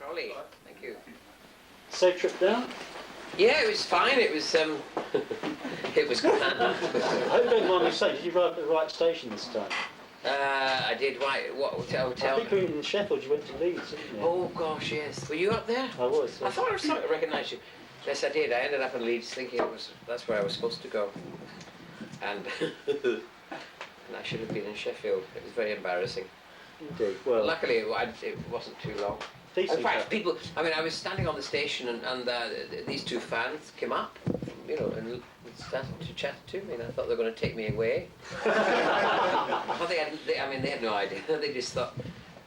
Ollie. Thank you. Safe trip down? Yeah, it was fine. It was it was grand. I hope you don't mind me saying, did you arrive at the right station this time? I did. Why? What hotel? I think we were in Sheffield, you went to Leeds, didn't you? Oh gosh, yes. Were you up there? I was. I thought I started to recognise you. Yes, I did. I ended up in Leeds thinking that's where I was supposed to go, and and I should have been in Sheffield. It was very embarrassing. Indeed. Well, luckily it wasn't too long. In fact, people. I mean, I was standing on the station, and these two fans came up, and started to chat to me, and I thought they were going to take me away. I mean, they had no idea. They just thought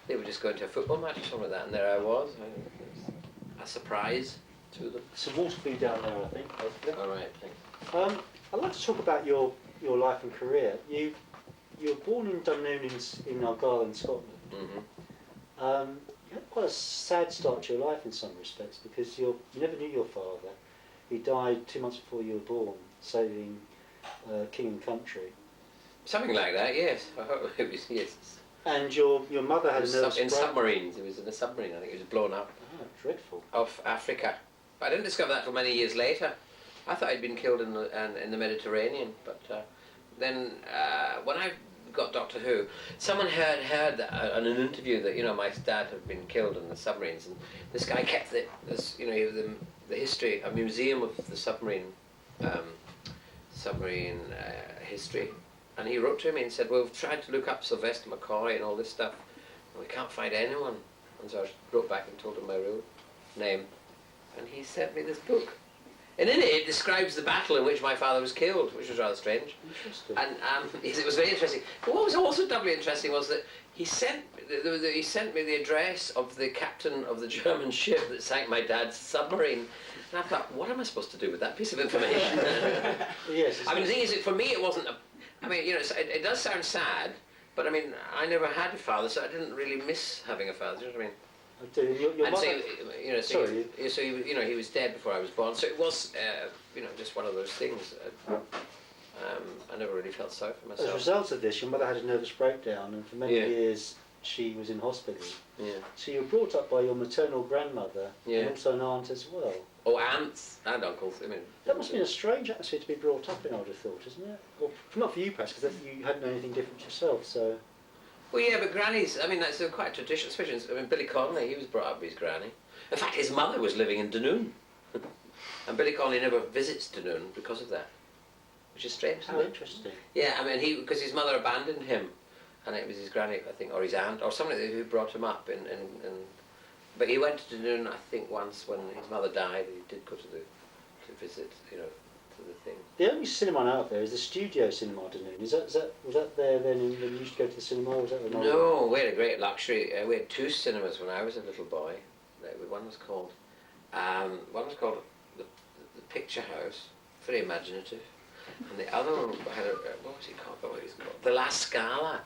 they were just going to a football match or something like that, and there I was. It was a surprise to them. Some water for you down there, I think. All right, thanks. I'd like to talk about your life and career. You were born in Dunoon in Argyll in Scotland. Mm-hmm. You had quite a sad start to your life in some respects because you never knew your father. He died 2 months before you were born, saving king and country. Something like that, yes. I hope it was, yes. And your mother had a nervous in submarines. It was in a submarine. I think it was blown up. Oh, dreadful. Off Africa. But I didn't discover that till many years later. I thought I'd been killed in the Mediterranean, but then when I got Doctor Who, someone heard in an interview that my dad had been killed in the submarines, and this guy kept the history, a museum of the submarine history, and he wrote to me and said, "Well, we've tried to look up Sylvester McCoy and all this stuff, and we can't find anyone." And so I wrote back and told him my real name, and he sent me this book. And in it describes the battle in which my father was killed, which was rather strange. Interesting. And it was very interesting. But what was also doubly interesting was that he sent me the address of the captain of the German ship that sank my dad's submarine. And I thought, what am I supposed to do with that piece of information? Yes. I mean, the thing is, for me, it wasn't. It does sound sad, but I mean, I never had a father, so I didn't really miss having a father. Do you know what I mean? I do. Your mother... Sorry. So he was dead before I was born. So it was, just one of those things. I never really felt sorry for myself. As a result of this, your mother had a nervous breakdown, and for many years she was in hospital. Yeah. So you were brought up by your maternal grandmother, and also an aunt as well. Oh, aunts and uncles. I mean, that must have been a strange atmosphere to be brought up in, I would have thought, isn't it? Well, not for you, perhaps, because you hadn't known anything different yourself. So. Well, yeah, but grannies, I mean, that's quite traditional, especially, Billy Connolly, he was brought up with his granny. In fact, his mother was living in Dunoon. And Billy Connolly never visits Dunoon because of that, which is strange, isn't it? How interesting. Yeah, I mean, because his mother abandoned him, and it was his granny, I think, or his aunt, or somebody who brought him up. But he went to Dunoon, I think, once when his mother died. He did go to visit, to the thing. The only cinema out there is the studio cinema Dunoon. Was that there then when you used to go to the cinema? Or was that no, we had a great luxury. We had two cinemas when I was a little boy. One was called the Picture House, very imaginative, and the other one had what was it called? The La Scala.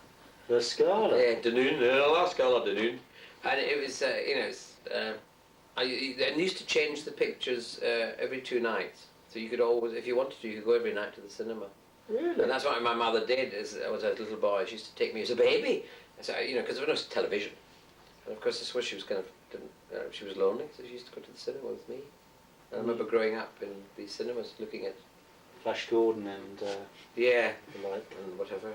La Scala. Yeah, Dunoon. La Scala, Dunoon. And it was, I used to change the pictures every 2 nights. So you could always, if you wanted to, you could go every night to the cinema. Really? And that's what my mother did as I was a little boy. She used to take me as a baby. So, because there was no television. And of course, this was, she was she was lonely, so she used to go to the cinema with me. And I remember growing up in these cinemas looking at Flash Gordon and the like and whatever.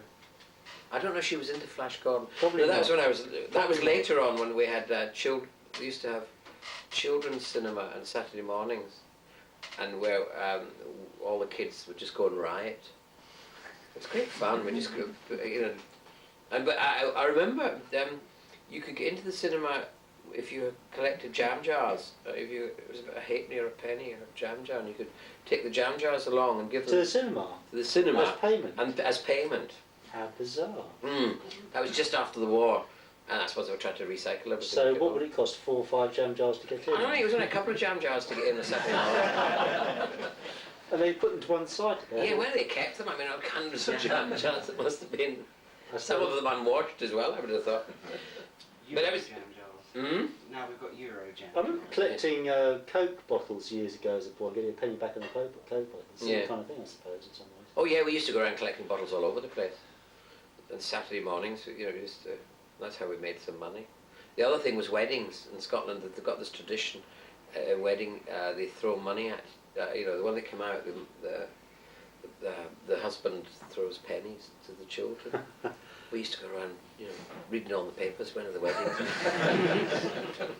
I don't know if she was into Flash Gordon. Probably that not. was that was later on when we had we used to have children's cinema on Saturday mornings, and where all the kids would just go and riot. It's great fun. We just go, but I remember you could get into the cinema if you collected jam jars. It was about a halfpenny or a penny or a jam jar, and you could take the jam jars along and give them to the cinema. To the cinema as payment. And as payment. How bizarre. That was just after the war, and I suppose they were trying to recycle everything. So what would it cost, 4 or 5 jam jars to get in? I don't know, it was only a couple of jam jars to get in a Saturday morning. And they put them to one side? Yeah, where they kept them, I mean, hundreds of jam jars, it must have been. Some of them unwashed as well, I would have thought. Euro But I was, jam jars. Now we've got Euro jam. I remember collecting Coke bottles years ago as a boy, getting a penny back in the Coke bottle. Same kind of thing, I suppose, in some ways. Oh yeah, we used to go around collecting bottles all over the place. And Saturday mornings, that's how we made some money. The other thing was weddings in Scotland. That they've got this tradition, wedding. They throw money at. When they come out, the husband throws pennies to the children. We used to go around, reading all the papers when are the weddings.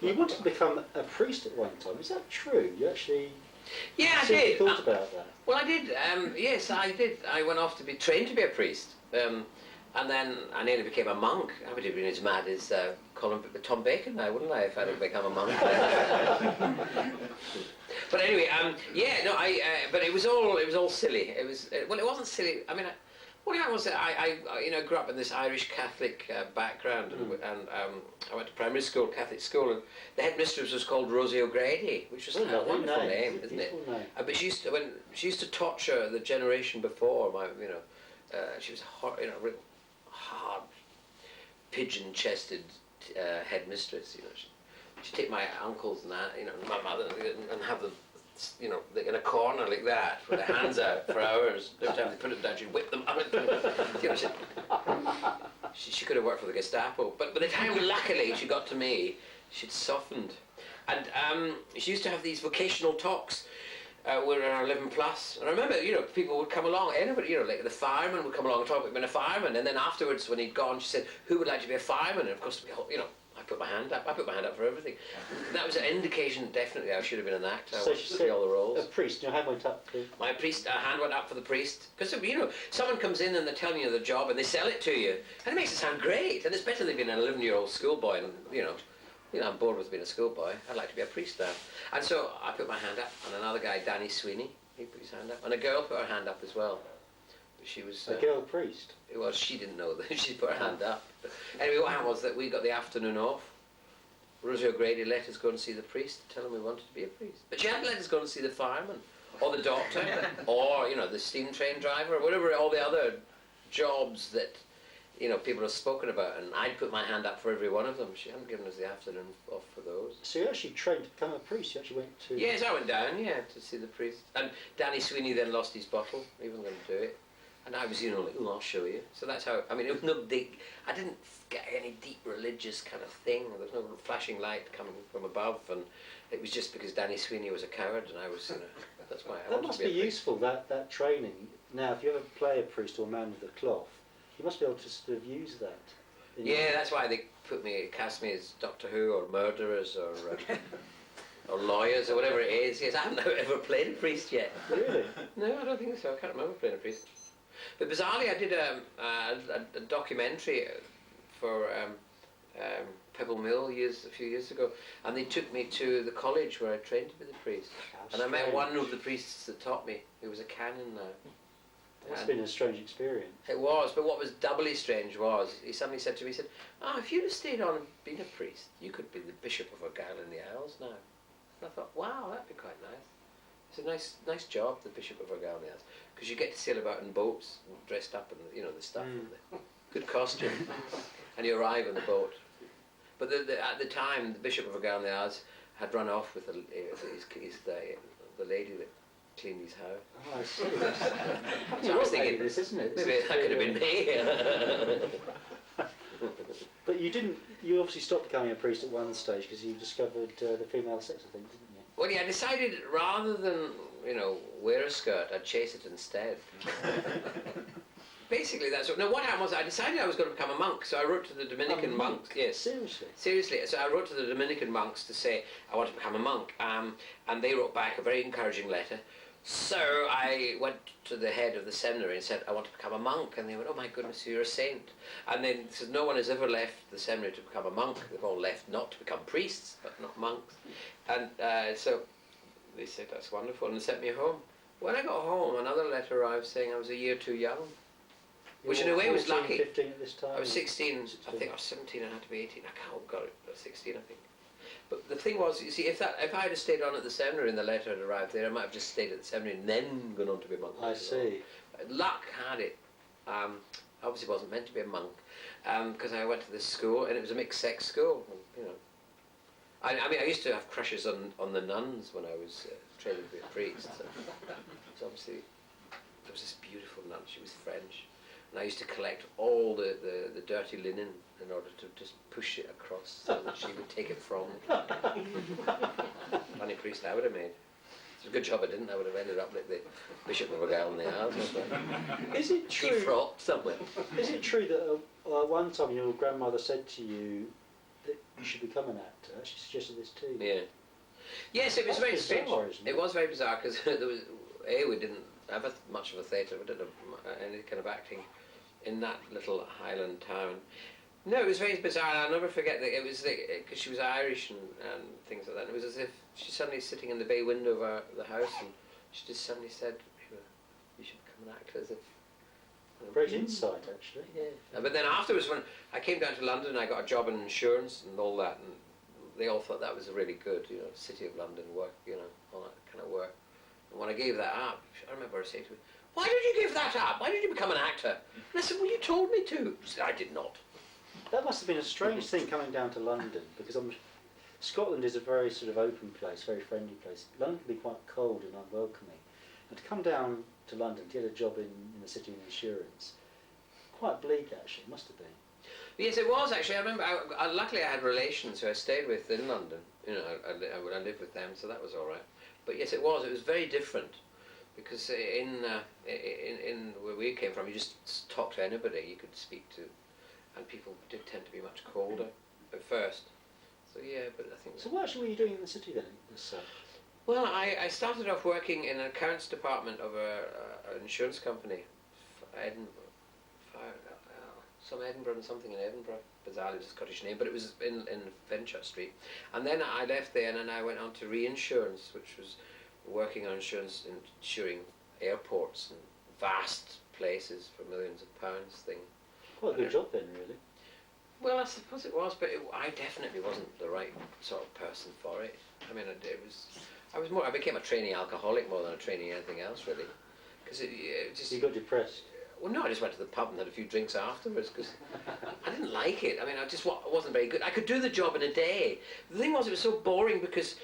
You wanted to become a priest at one time. Is that true? You actually. Yeah, I did. Thought about that. Well, I did. Yes, I did. I went off to be trained to be a priest, and then I nearly became a monk. I would have been as mad as Tom Bacon now, wouldn't I, if I had become a monk? But anyway, but it was all silly. It wasn't silly. I mean, what happened was that I grew up in this Irish Catholic background, and I went to primary school, Catholic school, and the headmistress was called Rosie O'Grady, which was a wonderful name, isn't it? But she used to torture the generation before. She was real hard, pigeon-chested headmistress. She'd take my uncles and that, my mother, and have them, in a corner like that, with their hands out for hours. Every time they put them down, she'd whip them out. She could have worked for the Gestapo. But by the time, luckily, she got to me, she'd softened. And she used to have these vocational talks. We're in our 11 plus. And I remember, people would come along, anybody, like the fireman would come along and talk about being a fireman. And then afterwards, when he'd gone, she said, who would like to be a fireman? And of course, I put my hand up. I put my hand up for everything. That was an indication, definitely, I should have been an actor. I wanted to see all the roles. A priest, your hand went up. My hand went up for the priest. Because, someone comes in and they're telling you the job and they sell it to you. And it makes it sound great. And it's better than being an 11-year-old schoolboy. And, I'm bored with being a schoolboy. I'd like to be a priest now. And so I put my hand up. And another guy, Danny Sweeney, he put his hand up. And a girl put her hand up as well. She was a girl priest. Well, she didn't know that she put her hand up. But anyway, what happened was that we got the afternoon off. Rosie O'Grady let us go and see the priest, tell him we wanted to be a priest. But she hadn't let us go and see the fireman, or the doctor, or the steam train driver, or whatever, all the other jobs that people have spoken about. And I'd put my hand up for every one of them. She hadn't given us the afternoon off for those. So you actually trained to become a priest. You actually went to. Yes, I went down, to see the priest. And Danny Sweeney then lost his bottle. He wasn't going to do it. And I was, like, I'll show you. So that's how, it was no big, I didn't get any deep religious kind of thing. There was no flashing light coming from above. And it was just because Danny Sweeney was a coward and I was, that's why I That must be useful, that training. Now, if you ever play a priest or a man with a cloth, you must be able to sort of use that. Yeah, that's why they cast me as Doctor Who or murderers or lawyers or whatever it is. Yes, I haven't ever played a priest yet. Really? No, I don't think so. I can't remember playing a priest. But bizarrely, I did a documentary for Pebble Mill a few years ago, and they took me to the college where I trained to be the priest. And I met one of the priests that taught me, who was a canon now. It's been a strange experience. It was, but what was doubly strange was, he suddenly said to me, if you'd have stayed on and been a priest, you could be the Bishop of Argyll in the Isles now. And I thought, wow, that'd be quite nice. It's a nice job, the Bishop of Argyll in the Isles, because you get to sail about in boats, dressed up in, the stuff, and the good costume, and you arrive on the boat. But at the time, the Bishop of Argyll in the Isles had run off with the lady that cleaned his house. Oh, I see. So I was thinking, this, isn't it? Maybe that could have been me. But you obviously stopped becoming a priest at one stage because you discovered the female sex, I think, didn't you? Well, yeah, I decided rather than, wear a skirt, I'd chase it instead. Basically, that's what. No, what happened was I decided I was going to become a monk, so I wrote to the Dominican monks. Yes. Seriously? Seriously. So I wrote to the Dominican monks to say I want to become a monk, and they wrote back a very encouraging letter. So I went to the head of the seminary and said, I want to become a monk. And they went, oh my goodness, you're a saint. And then said, no one has ever left the seminary to become a monk. They've all left not to become priests, but not monks. And so they said, that's wonderful, and sent me home. When I got home, another letter arrived saying I was a year too young. Which in a way was 14, lucky. 15 at this time? I was 16, I think I was 17, I had to be 18. I can't got it, I was 16 I think. But the thing was, you see, if I had stayed on at the seminary and the letter had arrived there, I might have just stayed at the seminary and then gone on to be a monk. I see. Luck had it. Obviously wasn't meant to be a monk, because I went to this school and it was a mixed sex school. I used to have crushes on the nuns when I was training to be a priest. So obviously, there was this beautiful nun. She was French, And I used to collect all the dirty linen in order to just push it across so that she would take it from me. Funny priest I would have made. It's a good job I didn't. I would have ended up like the Bishop of Argyle in the house. Is it true? Defrocked somewhere. Is it true that one time your grandmother said to you that you should become an actor? She suggested this too. Yeah. Yes, it was very bizarre, strange. isn't it? It was very bizarre because there was we didn't have much of a theatre. We didn't have any kind of acting in that little Highland town. No, it was very bizarre. I'll never forget that it was because she was Irish and things like that. It was as if she's suddenly sitting in the bay window of the house and she just suddenly said, "You should become an actor." As if Great insight, actually. Yeah. But then afterwards, when I came down to London, I got a job in insurance and all that, and they all thought that was really good, City of London work, all that kind of work. And when I gave that up, I remember her saying to me, "Why did you give that up? Why did you become an actor?" And I said, "Well, you told me to." She said, "I did not." That must have been a strange thing coming down to London, because Scotland is a very sort of open place, very friendly place. London can be quite cold and unwelcoming. And to come down to London to get a job in the City of Insurance, quite bleak actually, it must have been. Yes, it was actually. I remember. Luckily, I had relations who I stayed with in London. I lived with them, so that was all right. But yes, it was. It was very different because in where we came from, you just talk to anybody you could speak to, and people did tend to be much colder at first. So yeah, but I think. So what actually were you doing in the city then? Well, I started off working in an accounts department of an insurance company, some Edinburgh and something in Edinburgh. Bizarrely, it was a Scottish name, but it was in Fenchurch Street. And then I left there, and then I went on to reinsurance, which was working on insuring airports and vast places for millions of pounds thing. Quite a good job then, really. Well, I suppose it was, but I definitely wasn't the right sort of person for it. I mean, I became a trainee alcoholic more than a trainee anything else, really. Because it just... You got depressed? Well, no, I just went to the pub and had a few drinks afterwards because I didn't like it. I mean, I wasn't very good. I could do the job in a day. The thing was, it was so boring because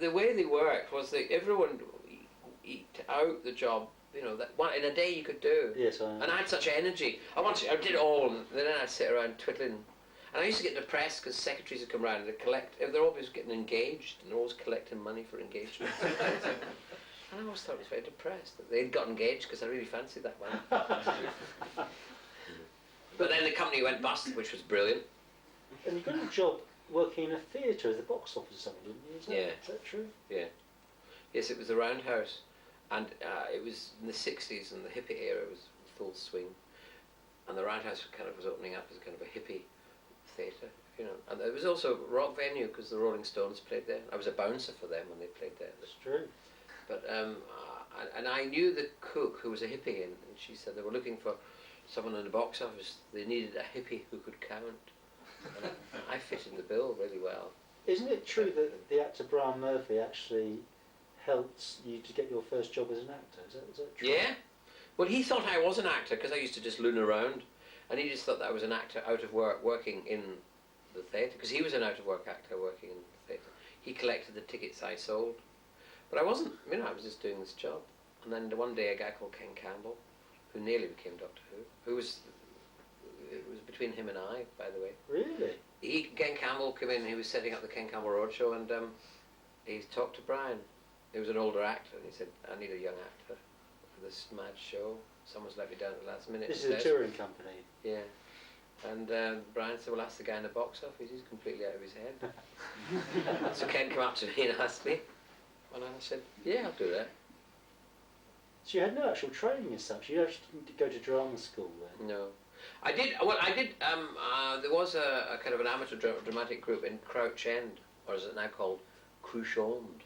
the way they worked was that everyone eked out the job, that one in a day you could do. Yes, and I had such energy. I did it all, and then I'd sit around twiddling. And I used to get depressed because secretaries would come around and they're always getting engaged and they're always collecting money for engagement. And I always thought I was very depressed that they'd got engaged because I really fancied that one. But then the company went bust, which was brilliant. And you got a job working in a theatre as the box office or something, didn't you? Is that true? Yeah. Yes, it was the Roundhouse. And it was in the 60s and the hippie era was full swing. And the Roundhouse kind of was opening up as kind of a hippie theatre, And it was also a rock venue because the Rolling Stones played there. I was a bouncer for them when they played there. That's true. But and I knew the cook who was a hippie, and she said they were looking for someone in the box office. They needed a hippie who could count. And I fit in the bill really well. Isn't it true that the actor Brian Murphy actually helped you to get your first job as an actor? Is that true? Yeah. Well, he thought I was an actor because I used to just loon around, and he just thought that I was an actor out of work working in the theatre because he was an out of work actor working in the theatre. He collected the tickets I sold. But I wasn't, I was just doing this job. And then one day a guy called Ken Campbell, who nearly became Doctor Who, it was between him and I, by the way. Really? Ken Campbell came in, he was setting up the Ken Campbell Roadshow, and he talked to Brian. He was an older actor, and he said, "I need a young actor for this mad show. Someone's let me down at the last minute." This is a touring company? Yeah. And Brian said, "Well, ask the guy in the box office, he's completely out of his head." So Ken came up to me and asked me, and I said, "Yeah, I'll do that." So you had no actual training as such? You actually didn't go to drama school then? No. I did, there was a kind of an amateur dramatic group in Crouch End, or is it now called Cruchond?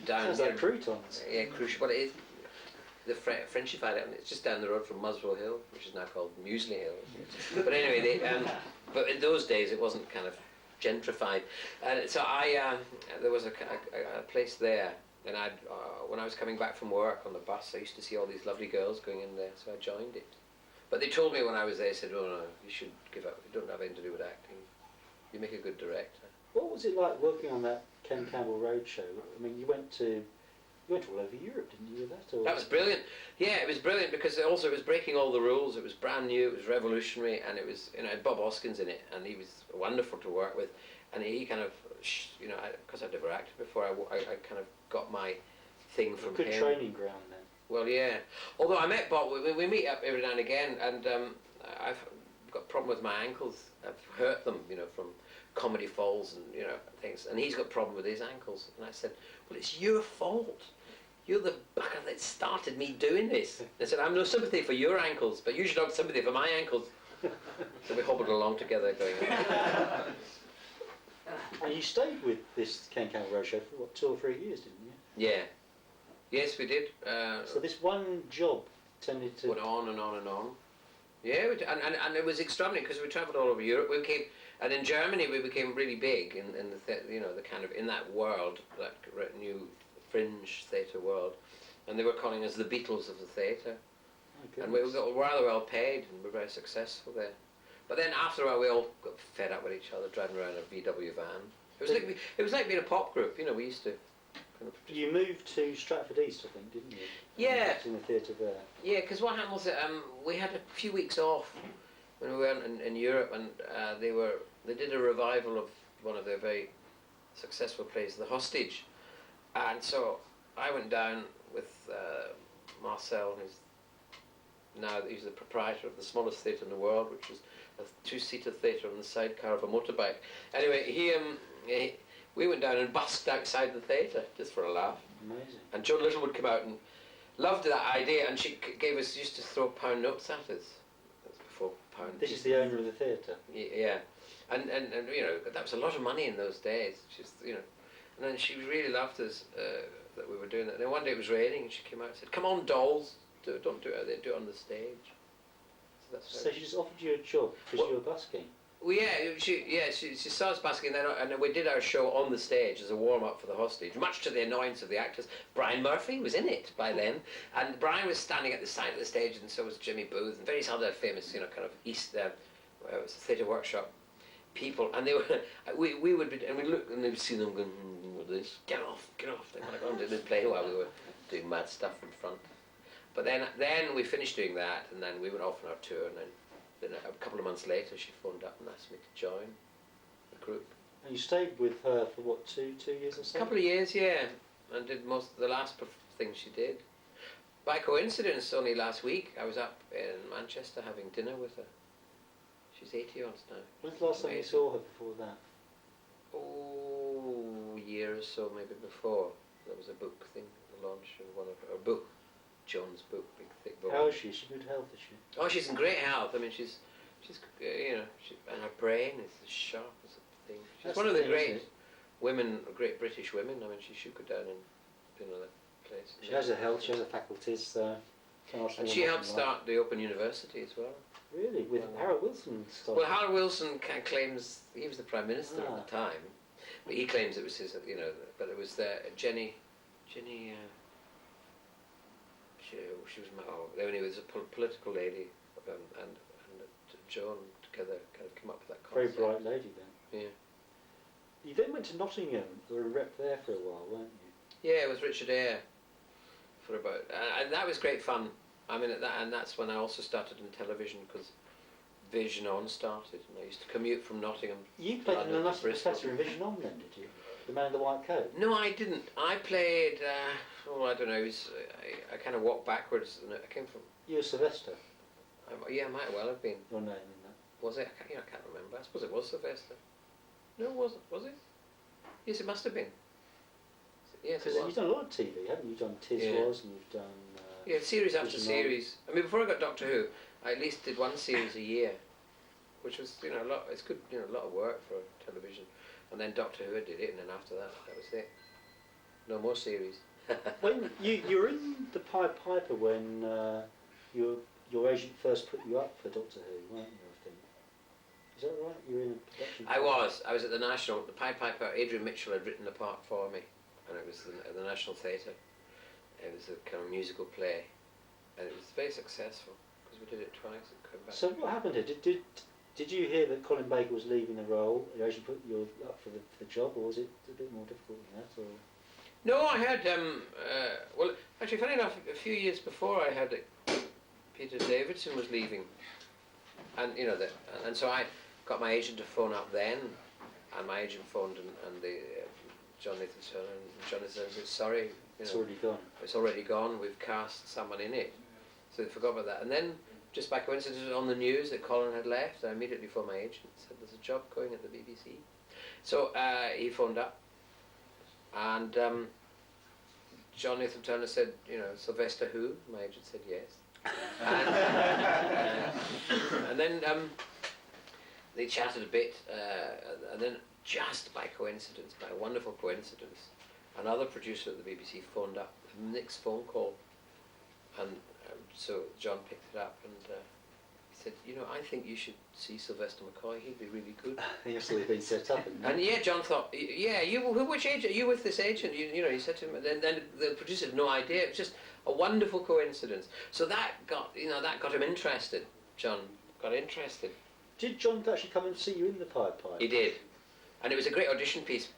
Down Sounds like croutons. Yeah, Cruch, well it is, the Frenchified it, it's just down the road from Muswell Hill, which is now called Muesli Hill. But anyway, but in those days it wasn't kind of gentrified, and so there was a place there, and when I was coming back from work on the bus, I used to see all these lovely girls going in there, so I joined it. But they told me when I was there, they said, "Oh no, you should give up. You don't have anything to do with acting. You make a good director." What was it like working on that Ken Campbell Roadshow? I mean, you went to You went all over Europe, didn't you, with that? Or? That was brilliant. Yeah, it was brilliant because it was breaking all the rules. It was brand new, it was revolutionary, and it was, you know, had Bob Hoskins in it, and he was wonderful to work with. And he kind of, you know, because I'd never acted before, I kind of got my thing from Good him. training ground then. Well, yeah. Although I met Bob, we meet up every now and again, and I've got a problem with my ankles. I've hurt them, you know, from comedy falls and, you know, things. And he's got a problem with his ankles. And I said, well, it's your fault. You're the bugger that started me doing this. I said, I have no sympathy for your ankles, but you should have sympathy for my ankles. So we hobbled along together going, And you stayed with this Ken Campbell Roadshow for, what, 2 or 3 years, didn't you? yeah. Yes, we did. So this one job tended to... Went on and on and on. Yeah, and it was extraordinary because we travelled all over Europe. We came, and in Germany we became really big in the you know, the kind of, in that world, that new fringe theatre world, and they were calling us the Beatles of the theatre. Oh, and we got rather well paid and were very successful there. But then after a while we all got fed up with each other, driving around a VW van. It was like being a pop group, you know. We used to. Kind of You moved to Stratford East, I think, didn't you? Yeah. In the theatre there. Yeah, because what happened was that we had a few weeks off when we were in Europe, and they did a revival of one of their very successful plays, The Hostage, and so I went down with Marcel, he's the proprietor of the smallest theatre in the world, which is a 2-seater theatre on the sidecar of a motorbike. Anyway, we went down and busked outside the theatre just for a laugh. Amazing. And Joan Littlewood came out and loved that idea, and she used to throw pound notes at us. That's before pound. This is the owner of the theatre. Yeah, and you know, that was a lot of money in those days. She's, you know, and then she really loved us that we were doing that. And then one day it was raining, and she came out and said, "Come on, dolls, don't do it out there, do it on the stage." So she just offered you a job because you were busking. Well, she saw us basking, and then we did our show on the stage as a warm-up for The Hostage, much to the annoyance of the actors. Brian Murphy was in it by then, and Brian was standing at the side of the stage, and so was Jimmy Booth, and various other famous, you know, kind of East, it was a theatre workshop people, and they were, we would be, and we'd look, and they'd see them going, with this, get off, they want to go and do the play while we were doing mad stuff in front. But then we finished doing that, and then we went off on our tour, and then a couple of months later, she phoned up and asked me to join the group. And you stayed with her for what, 2 years or so? A couple of years, yeah, and did most of the last thing she did. By coincidence, only last week, I was up in Manchester having dinner with her. She's 80 odd now. When's the last time you saw her before that? Oh, a year or so maybe before. There was a book thing, the launch of one of her book. Joan's book, big thick book. How is she? Is she good health, is she? Oh, she's in great health. I mean, she's you know, and her brain is as sharp as a thing. She's That's one of the thing, great women, great British women. I mean, she should go down and do another place. She has her health, she has her faculties, and she helped start the Open University as well. Really? With Harold Wilson started? Well, Harold Wilson claims he was the Prime Minister at the time, but he claims it was his, you know, but it was Jenny, she was anyway, was a political lady, and Joan together kind of came up with that concept. Very bright lady then. Yeah. You then went to Nottingham, you were a rep there for a while, weren't you? Yeah, it was Richard Eyre for about, and that was great fun. I mean, and that's when I also started in television, because Vision On started, and I used to commute from Nottingham. You played an Anonymous Professor in Vision On then, did you? The man in the white coat? No, I didn't. I played, I don't know, I kind of walked backwards, and I came from... You were Sylvester? Yeah, I might well have been. Your name in that. Was it? I can't remember. I suppose it was Sylvester. No, it wasn't. Was it? Yes, it must have been. Yes, because you've done a lot of TV, haven't you? You've done Tis Was, and you've done... yeah, series after series. I mean, before I got Doctor Who, I at least did one series a year, which was, you know, a lot. It's good, you know, a lot of work for television. And then Doctor Who did it, and then after that, that was it. No more series. When you were in the Pied Piper when your agent first put you up for Doctor Who, weren't you? I think. Is that right? You were in a production. I was at the National. The Pied Piper. Adrian Mitchell had written the part for me, and it was at the National Theatre. It was a kind of musical play, and it was very successful because we did it twice and came back. So what happened here? Did you hear that Colin Baker was leaving the role? Your agent put you up for the job, or was it a bit more difficult than that? Or? No, I had, well, actually, funny enough, a few years before I had Peter Davidson was leaving. And, you know, and so I got my agent to phone up then, and my agent phoned and the John Nathan Turner, and John Nathan said, sorry, you It's know, already gone. it's already gone, we've cast someone in it. So they forgot about that. And then, just by coincidence, it was on the news that Colin had left. I immediately phoned my agent and said, there's a job going at the BBC. So he phoned up, and John Nathan Turner said, you know, Sylvester who? My agent said yes. And then they chatted a bit, and then just by coincidence, by a wonderful coincidence, another producer at the BBC phoned up, Nick's phone call, and so John picked it up, and he said, you know, I think you should see Sylvester McCoy, he'd be really good. He must have been set up. And yeah, John thought, yeah, which agent, are you with this agent? You know, he said to him, and then the producer had no idea, it was just a wonderful coincidence. So that got him interested, John got interested. Did John actually come and see you in the Pied Piper? He did, and it was a great audition piece.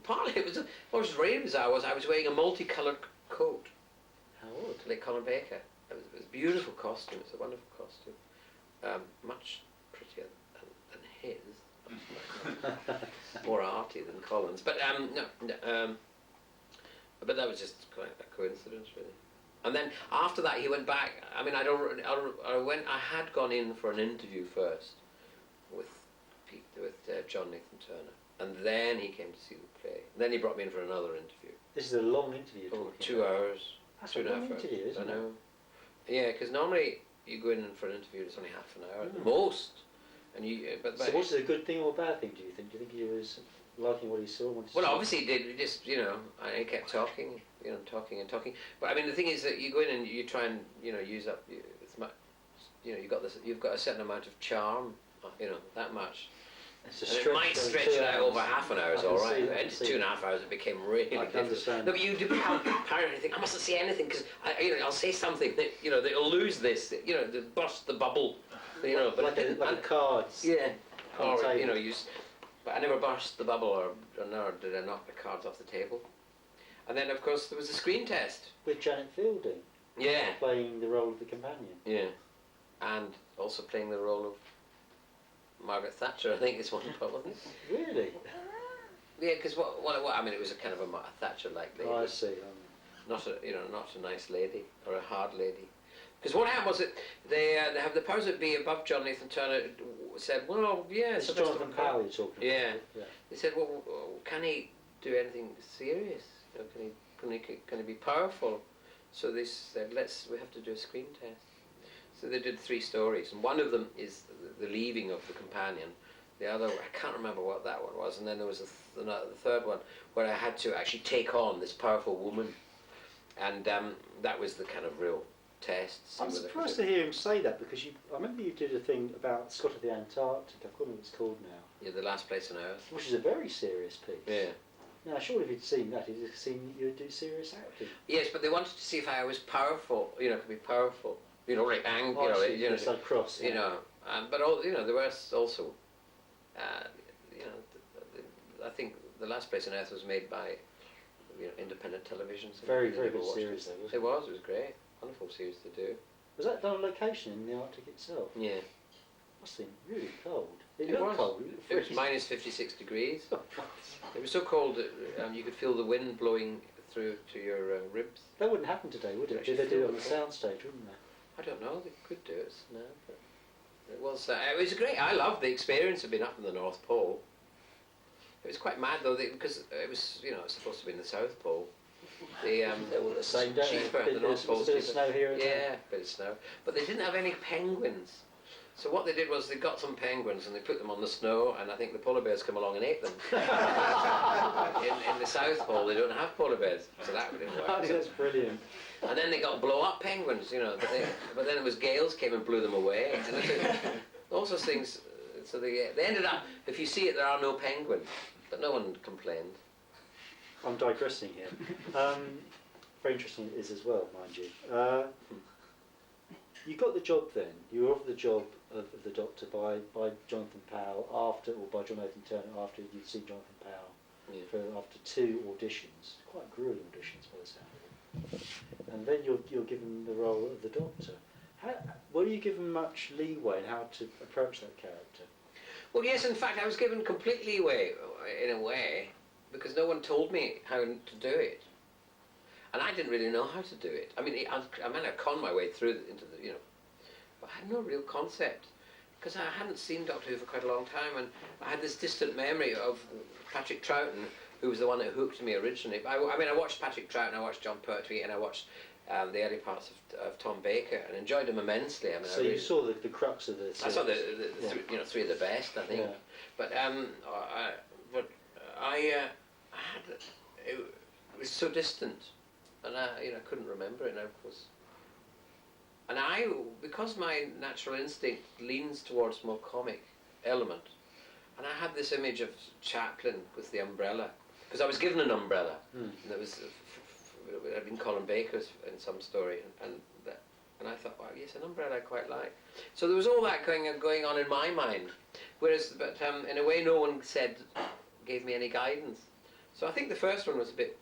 Partly it was, what was really bizarre was I was wearing a multicoloured coat. How odd. Like Colin Baker. It was a beautiful costume, it's a wonderful costume. Much prettier than his. More arty than Colin's. But but that was just quite a coincidence, really. And then after that, he went back. I mean, I had gone in for an interview first with John Nathan Turner, and then he came to see the play. And then he brought me in for another interview. This is a long interview. Oh, 2 hours. That's two a and a long half hours. interview, isn't I it? know. Yeah, because normally you go in for an interview, it's only half an hour at the most. And So was it a good thing or a bad thing, do you think? Do you think he was liking what he saw? Well, obviously he did. He just, you know, and he kept talking, you know, talking and talking. But I mean, the thing is that you go in and you try and, you know, use up as much, you know, you've got a certain amount of charm, you know, that much. And it might stretch it out over half an hour, is all right. At 2.5 hours, it became really difficult. No, but you do become paranoid. Think I mustn't say anything because I'll say something that, you know, that'll lose this, you know, burst the bubble, you know. But like cards. Yeah. On the Or you table. know, but I never burst the bubble, or nor did I knock the cards off the table. And then, of course, there was a screen test. With Janet Fielding. Yeah. Playing the role of the companion. Yeah. And also playing the role of Margaret Thatcher, I think is one part, wasn't it? Really? Yeah, because what I mean, it was a kind of a Thatcher-like lady. Oh, I see. Not a nice lady or a hard lady. Because what happened was that they have the powers that be above John Nathan Turner said, well, yeah, It's Sylvester Jonathan McCoy. Powell you're talking about. Yeah. Yeah. They said, well, can he do anything serious? You know, can he be powerful? So they said, we have to do a screen test. So they did 3 stories, and one of them is the leaving of the companion. The other, I can't remember what that one was, and then there was the third one where I had to actually take on this powerful woman, and that was the kind of real test. I'm surprised to hear him say that because I remember you did a thing about Scott of the Antarctic. I can't remember what it's called now. Yeah, the last place on Earth. Which is a very serious piece. Yeah. Now, surely if he'd seen that, he'd have seen you do serious acting. Yes, but they wanted to see if I was powerful. You know, could be powerful. You know, like angry. Oh, You know, it's like cross. you know. But you know, there was also, you know, I think the last place on Earth was made by, you know, independent television. So Very, maybe very people good watched series, though, wasn't it was. It was great. Wonderful series to do. Was that done on location in the Arctic itself? Yeah. Must have been really cold. It looked was. cold. It was minus 56 degrees. It was so cold that you could feel the wind blowing through to your ribs. That wouldn't happen today, would it? Actually Did they do it feel on the the soundstage, wouldn't they? I don't know. They could do it now, but it was great. I loved the experience of being up in the North Pole. It was quite mad though, because it was, you know, it was supposed to be in the South Pole. They're all the same, don't they? Cheaper. The North Pole's a bit of cheaper. snow here and there. Yeah, bit of snow. But they didn't have any penguins. So what they did was they got some penguins and they put them on the snow, and I think the polar bears come along and ate them. in the South Pole they don't have polar bears, so that didn't work. I think that's brilliant. And then they got blow-up penguins, you know, but then it was gales came and blew them away. And all sorts of things. So they ended up, if you see it, there are no penguins, but no one complained. I'm digressing here. Very interesting it is as well, mind you. You got the job then. You were offered the job of the Doctor by Jonathan Powell after, or by John Nathan Turner after you'd seen Jonathan Powell. after 2 auditions, quite grueling auditions by the sound of it. And then you're given the role of the Doctor. Were you given much leeway in how to approach that character? Well, yes, in fact, I was given complete leeway, in a way, because no one told me how to do it. And I didn't really know how to do it. I mean, I mean, I conned my way through into the, but I had no real concept, because I hadn't seen Doctor Who for quite a long time, and I had this distant memory of Patrick Troughton, who was the one that hooked me originally. I mean, I watched Patrick Troughton, I watched John Pertwee, and I watched the early parts of Tom Baker, and enjoyed them immensely. I mean, so you saw the crux of the series. I saw the three of the best, I think. Yeah. But I had it was so distant, and I couldn't remember it. And because my natural instinct leans towards more comic element, and I had this image of Chaplin with the umbrella, because I was given an umbrella, and it had been Colin Baker's in some story, and I thought, wow, yes, an umbrella I quite like. So there was all that going on in my mind, but in a way no one gave me any guidance. So I think the first one was a bit,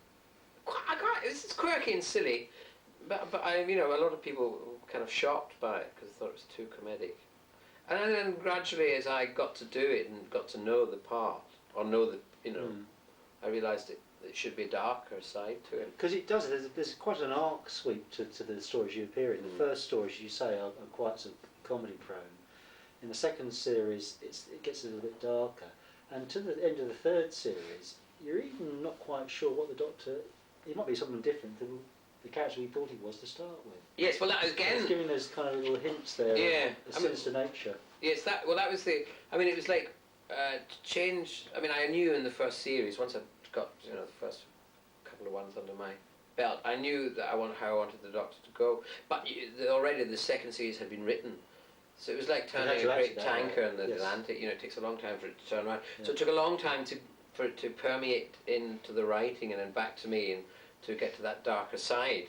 it's quirky and silly, but a lot of people were kind of shocked by it because they thought it was too comedic. And then gradually, as I got to do it and got to know the part, or I realised it should be a darker side to it. Because it does, there's quite an arc sweep to the stories you appear in. The first stories, you say, are quite sort of comedy prone. In the second series, it gets a little bit darker. And to the end of the third series, you're even not quite sure what the Doctor, it might be something different than the character we thought he was to start with. Yes, well, that again... It's giving those kind of little hints there of the sinister nature. Yes, that was the... I mean, it was like, to change... I mean, I knew in the first series, once I got, the first couple of ones under my belt, I knew that how I wanted the Doctor to go. But already the second series had been written. So it was like turning a great tanker in the Atlantic. It takes a long time for it to turn around. Yeah. So it took a long time for it to permeate into the writing and then back to me and to get to that darker side,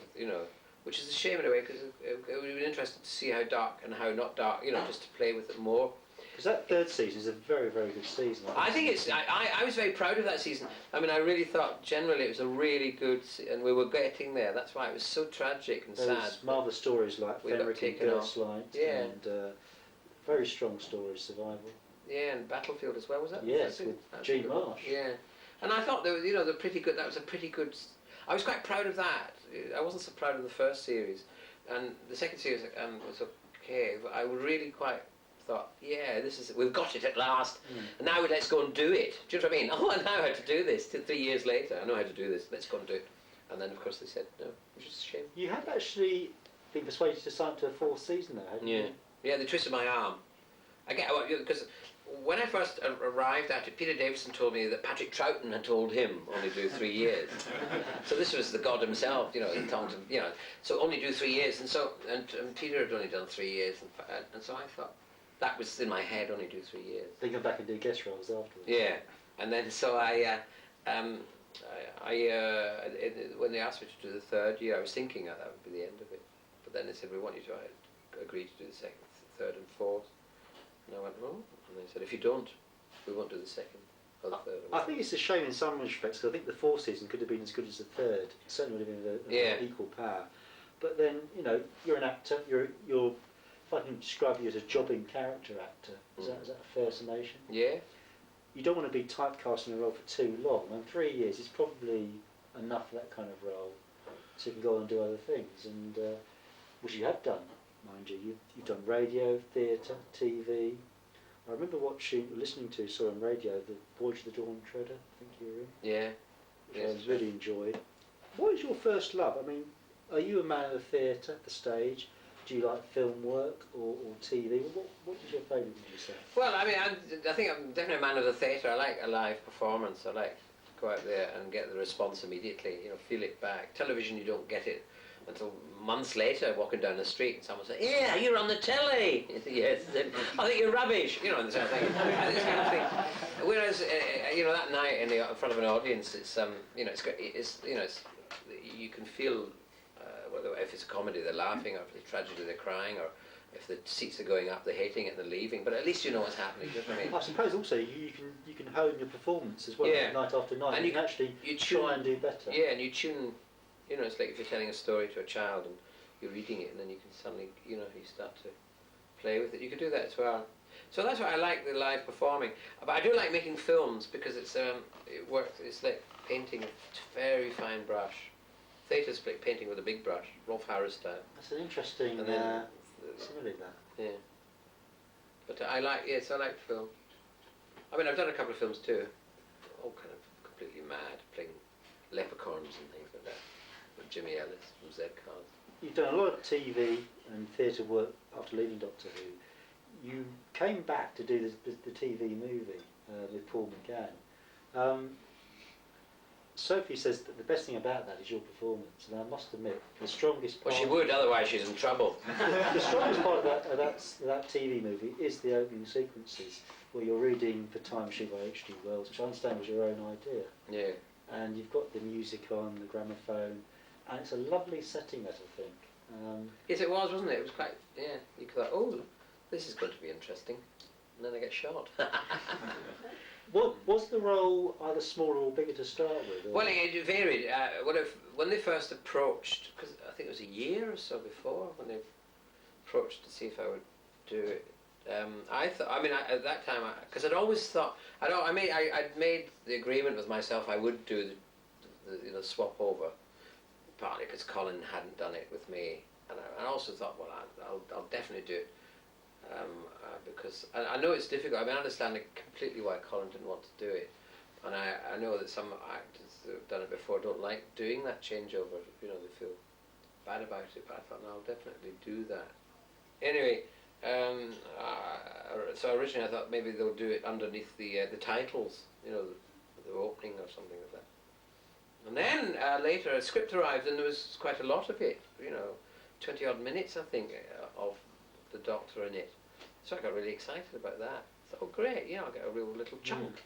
which is a shame in a way, because it would have been interesting to see how dark and how not dark, just to play with it more. Because that third season is a very, very good season. I think it's. I was very proud of that season. I mean, I really thought generally it was a really good, and we were getting there. That's why it was so tragic and sad. Marvellous stories like Fenric and Gaslight, and very strong stories, Survival. Yeah, and Battlefield as well, was that? Yes, with Gene Marsh. Yeah, and I thought they're pretty good. That was a pretty good. I was quite proud of that. I wasn't so proud of the first series, and the second series was okay. But I really quite thought, yeah, we've got it at last. And now let's go and do it. Do you know what I mean? Oh, I know how to do this. 3 years later, I know how to do this. Let's go and do it. And then, of course, they said no, which is a shame. You have actually been persuaded to sign to a 4th season, though, haven't you? Yeah, they twisted my arm. Because when I first arrived at it, Peter Davison told me that Patrick Troughton had told him only do 3 years. So this was the god himself, telling him, so only do 3 years. And Peter had only done 3 years, and so I thought that was in my head, only do 3 years. Then go back and do guest roles afterwards. Yeah, and then so when they asked me to do the 3rd year, I was thinking that would be the end of it. But then they said, we want you to agree to do the 2nd, 3rd and 4th. And I went, oh. And they said, if you don't, we won't do the 2nd or the 3rd. I think it's a shame in some respects, because I think the 4th season could have been as good as the 3rd. It certainly would have been of equal power. But then, you're an actor, you're if I can describe you as a jobbing character actor, is that a fair summation? Yeah. You don't want to be typecast in a role for too long, and 3 years is probably enough for that kind of role, so you can go on and do other things, and which you have done, mind you. You've done radio, theatre, TV. I remember listening to, saw on radio, the Voyage of the Dawn Treader, I think you were in. Yeah. Which I really enjoyed. What is your first love? I mean, are you a man of the theatre, the stage? Do you like film work or TV? What is your favourite, would you say? Well, I mean, I think I'm definitely a man of the theatre. I like a live performance. I like to go out there and get the response immediately, feel it back. Television, you don't get it until months later, walking down the street, and someone says, yeah, you're on the telly. Yes, I think you're rubbish, and this kind of thing. This kind of thing. Whereas, that night in front of an audience, it's you can feel, whether if it's a comedy they're laughing, or if it's a tragedy they're crying, or if the seats are going up, they're hating it, they're leaving. But at least you know what's happening. Do you know what I mean? I suppose also you can hone your performance as well, Yeah. night after night. And you can actually you try and do better. Yeah, and you tune. You know, it's like if you're telling a story to a child and you're reading it, and then you can suddenly, you start to play with it. You can do that as well. So that's why I like the live performing. But I do like making films because it works. It's like painting with very fine brush. Theatre's like painting with a big brush, Rolf Harris style. That's an interesting And then, simile, that. Yeah. But I like film. I mean, I've done a couple of films too. All kind of completely mad, playing leprechauns and things like that. With Jimmy Ellis from Z-Cars. You've done a lot of TV and theatre work after leaving Doctor Who. You came back to do the TV movie with Paul McGann. Sophie says that the best thing about that is your performance, and I must admit, the strongest part... Well, she would, otherwise she's in trouble. The strongest part of that TV movie is the opening sequences, where you're reading The Time Machine by H.G. Wells, which I understand was your own idea. Yeah. And you've got the music on, the gramophone, and it's a lovely setting, that I think. Yes, it was, wasn't it? It was quite, yeah. You thought, oh, this is going to be interesting. And then I get shot. What was the role either smaller or bigger to start with? Well, it varied. When they first approached, because I think it was a year or so before when they approached to see if I would do it. I thought, at that time, because I'd always thought, I'd made the agreement with myself I would do the swap over, partly because Colin hadn't done it with me, and I also thought, well, I'll definitely do it. Because I know it's difficult. I understand completely why Colin didn't want to do it, and I know that some actors who've done it before don't like doing that changeover. They feel bad about it. But I thought, no, I'll definitely do that. Anyway, so originally I thought maybe they'll do it underneath the titles, the opening or something like that. And then later a script arrived, and there was quite a lot of it. 20 odd minutes, I think, of the Doctor in it. So I got really excited about that. I thought, oh great, I'll get a real little chunk.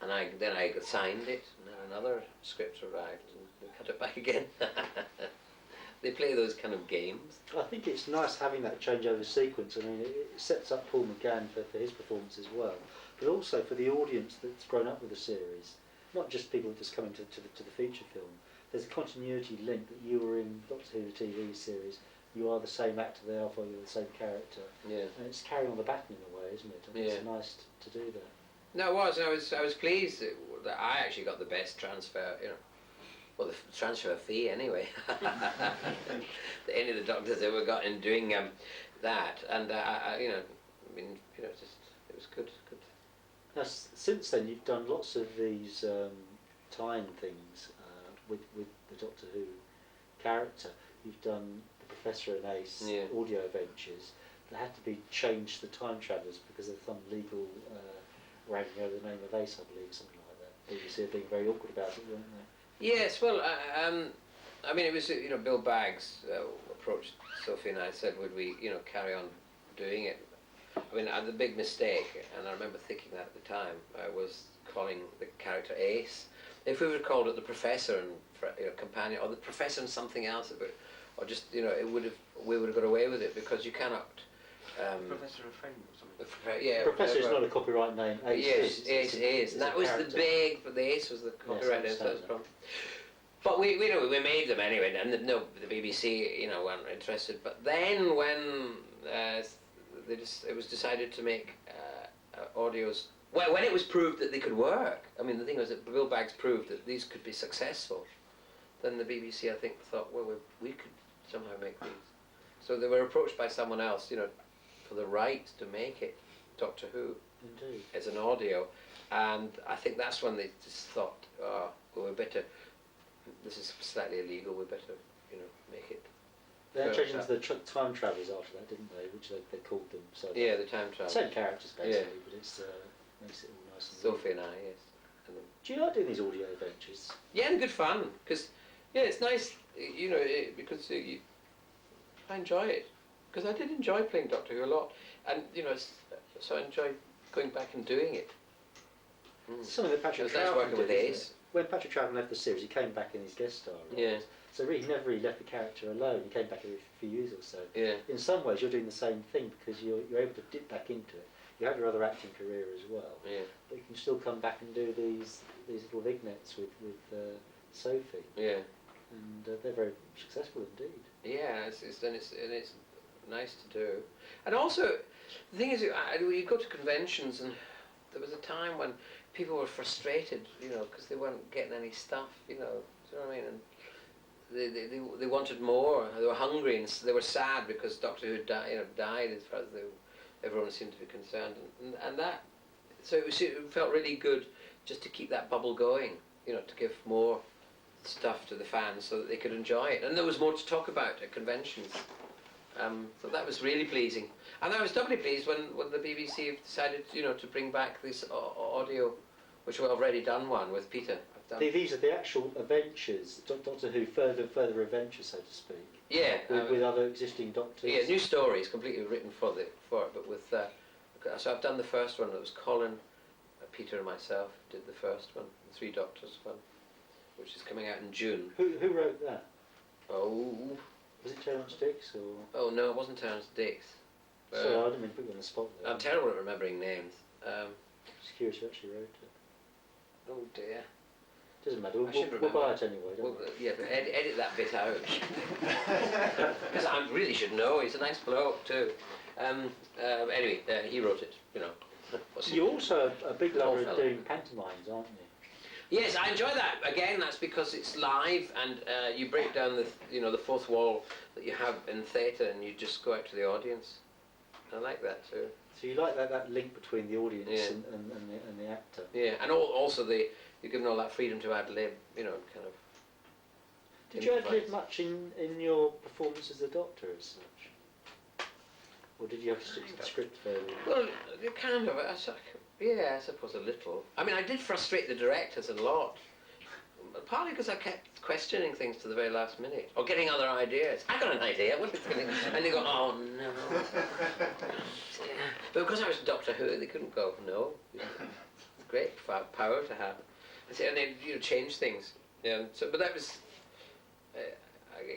And then I signed it, and then another script arrived, and they cut it back again. They play those kind of games. I think it's nice having that changeover sequence. I mean, it sets up Paul McGann for his performance as well, but also for the audience that's grown up with the series, not just people just coming to the feature film. There's a continuity link that you were in Doctor Who, the TV series. You are the same actor, therefore you're the same character. Yeah. And it's carrying on the baton in a way, isn't it? I mean, it's nice to do that. No, it was. I was pleased that I actually got the best transfer. Well, the transfer fee anyway. That any of the doctors ever got in doing that, and it was good. Now, since then, you've done lots of these tie-in things with the Doctor Who character. You've done the Professor and Ace audio adventures that had to be changed to Time Travellers because of some legal ragging over the name of Ace, I believe, something like that. BBC are being very awkward about it, weren't they? Yes, well, it was, Bill Baggs approached Sophie and I said, would we, carry on doing it? The big mistake, and I remember thinking that at the time, was calling the character Ace. If we would have called it the Professor and companion, or the Professor and something else, or just we would have got away with it, because you cannot. Professor of Friend or something. Yeah. Professor is not a copyright name. Ace is. That was the big. But the Ace was the copyright name. But we made them anyway, and the BBC weren't interested. But then when it was decided to make audios. Well, when it was proved that they could work, the thing was that Bill Baggs proved that these could be successful, then the BBC, I think, thought, well, we could somehow make these. So they were approached by someone else, for the right to make it Doctor Who. Indeed. As an audio, and I think that's when they just thought, well, we better, this is slightly illegal, we better, make it. They changed into the Time Travellers after that, didn't they? Which they called them. So yeah, the Time Travellers. Same characters basically, but it's makes it all nice and Sophie and I, yes. And do you like doing these audio adventures? Yeah, and good fun, because it's nice, because I enjoy it, because I did enjoy playing Doctor Who a lot, and so I enjoy going back and doing it. Something that Patrick It was nice working with Ace. when Patrick Troughton left the series, he came back in his guest star roles. Yeah. So really, he never really left the character alone. He came back every few years or so. Yeah. In some ways, you're doing the same thing because you're able to dip back into it. You have your other acting career as well. Yeah. But you can still come back and do these little vignettes with Sophie. Yeah. And they're very successful indeed. Yeah, it's nice to do. And also, the thing is, you go to conventions, and there was a time when people were frustrated, because they weren't getting any stuff, do you know what I mean? And they wanted more. They were hungry, and they were sad because Doctor Who died, as far as everyone seemed to be concerned, and that. So it felt really good just to keep that bubble going, to give more stuff to the fans so that they could enjoy it, and there was more to talk about at conventions. So that was really pleasing, and I was doubly pleased when the BBC decided, to bring back this audio, which we've already done one with Peter. These are the actual adventures, Doctor Who further adventures, so to speak. Yeah, with other existing Doctors. Yeah, new stories, completely written for it, but with. So I've done the first one. It was Colin, Peter, and myself did the first one, the Three Doctors one, which is coming out in June. Who wrote that? Oh. Was it Terence Dicks or? Oh no, it wasn't Terence Dicks. Sorry, I didn't mean to put you on the spot there. I'm terrible at remembering names. Just curious who actually wrote it. Oh dear. Doesn't matter. We'll buy it anyway. Don't we? Yeah, but edit that bit out. Because I really should know. He's a nice bloke too. Anyway, he wrote it. You're also a big lover of doing pantomimes, aren't you? Yes, I enjoy that. Again, that's because it's live, and you break down the fourth wall that you have in theatre, and you just go out to the audience. I like that too. So you like that link between the audience and the actor. Yeah, and also you're given all that freedom to ad lib, kind of. Did you ad lib much in your performance as the Doctor as such? Or did you have to stick to the script fairly? Well, you kind of. I suppose a little. I mean, I did frustrate the directors a lot. Partly because I kept questioning things to the very last minute, or getting other ideas. I got an idea, and they go, oh no. But because I was Doctor Who, they couldn't go, no. It's great power to have. And then change things. Yeah. So, but that was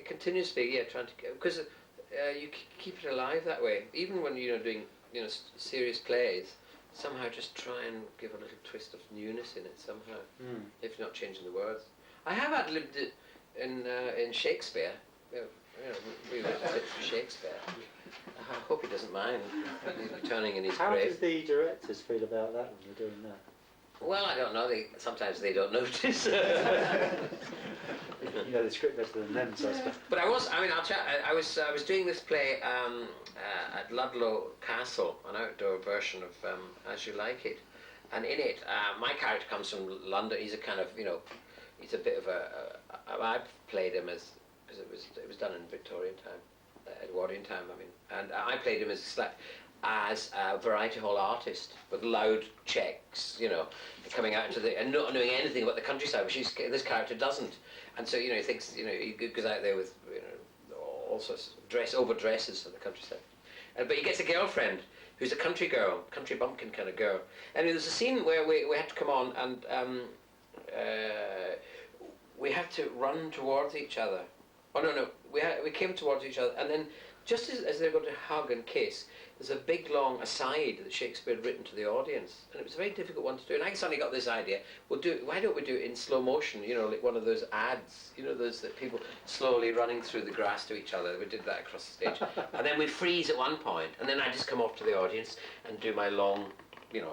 continuously, trying to, because you keep it alive that way. Even when doing serious plays, somehow just try and give a little twist of newness in it somehow, if you're not changing the words. I have ad-libbed it in Shakespeare. We wrote it for Shakespeare. I hope he doesn't mind returning in his grave. How do the directors feel about that when you're doing that? Well, I don't know. Sometimes they don't notice. You know the script better than them, so I suppose. But I was doing this play at Ludlow Castle, an outdoor version of As You Like It, and in it, my character comes from London. He's a kind of, he's a bit of I played him as, because it was done in Victorian time, Edwardian time, I mean, and I played him as a variety hall artist with loud checks, coming out into and not knowing anything about the countryside, which this character doesn't. And so, he thinks, he goes out there with, all sorts of overdresses for the countryside. But he gets a girlfriend who's a country girl, country bumpkin kind of girl. And there's a scene where we had to come on and we had to run towards each other. Oh, no, we came towards each other, and then just as they're going to hug and kiss, there's a big long aside that Shakespeare had written to the audience, and it was a very difficult one to do. And I suddenly got this idea: why don't we do it in slow motion? Like one of those ads, those that people slowly running through the grass to each other. We did that across the stage, and then we freeze at one point, and then I just come off to the audience and do my long,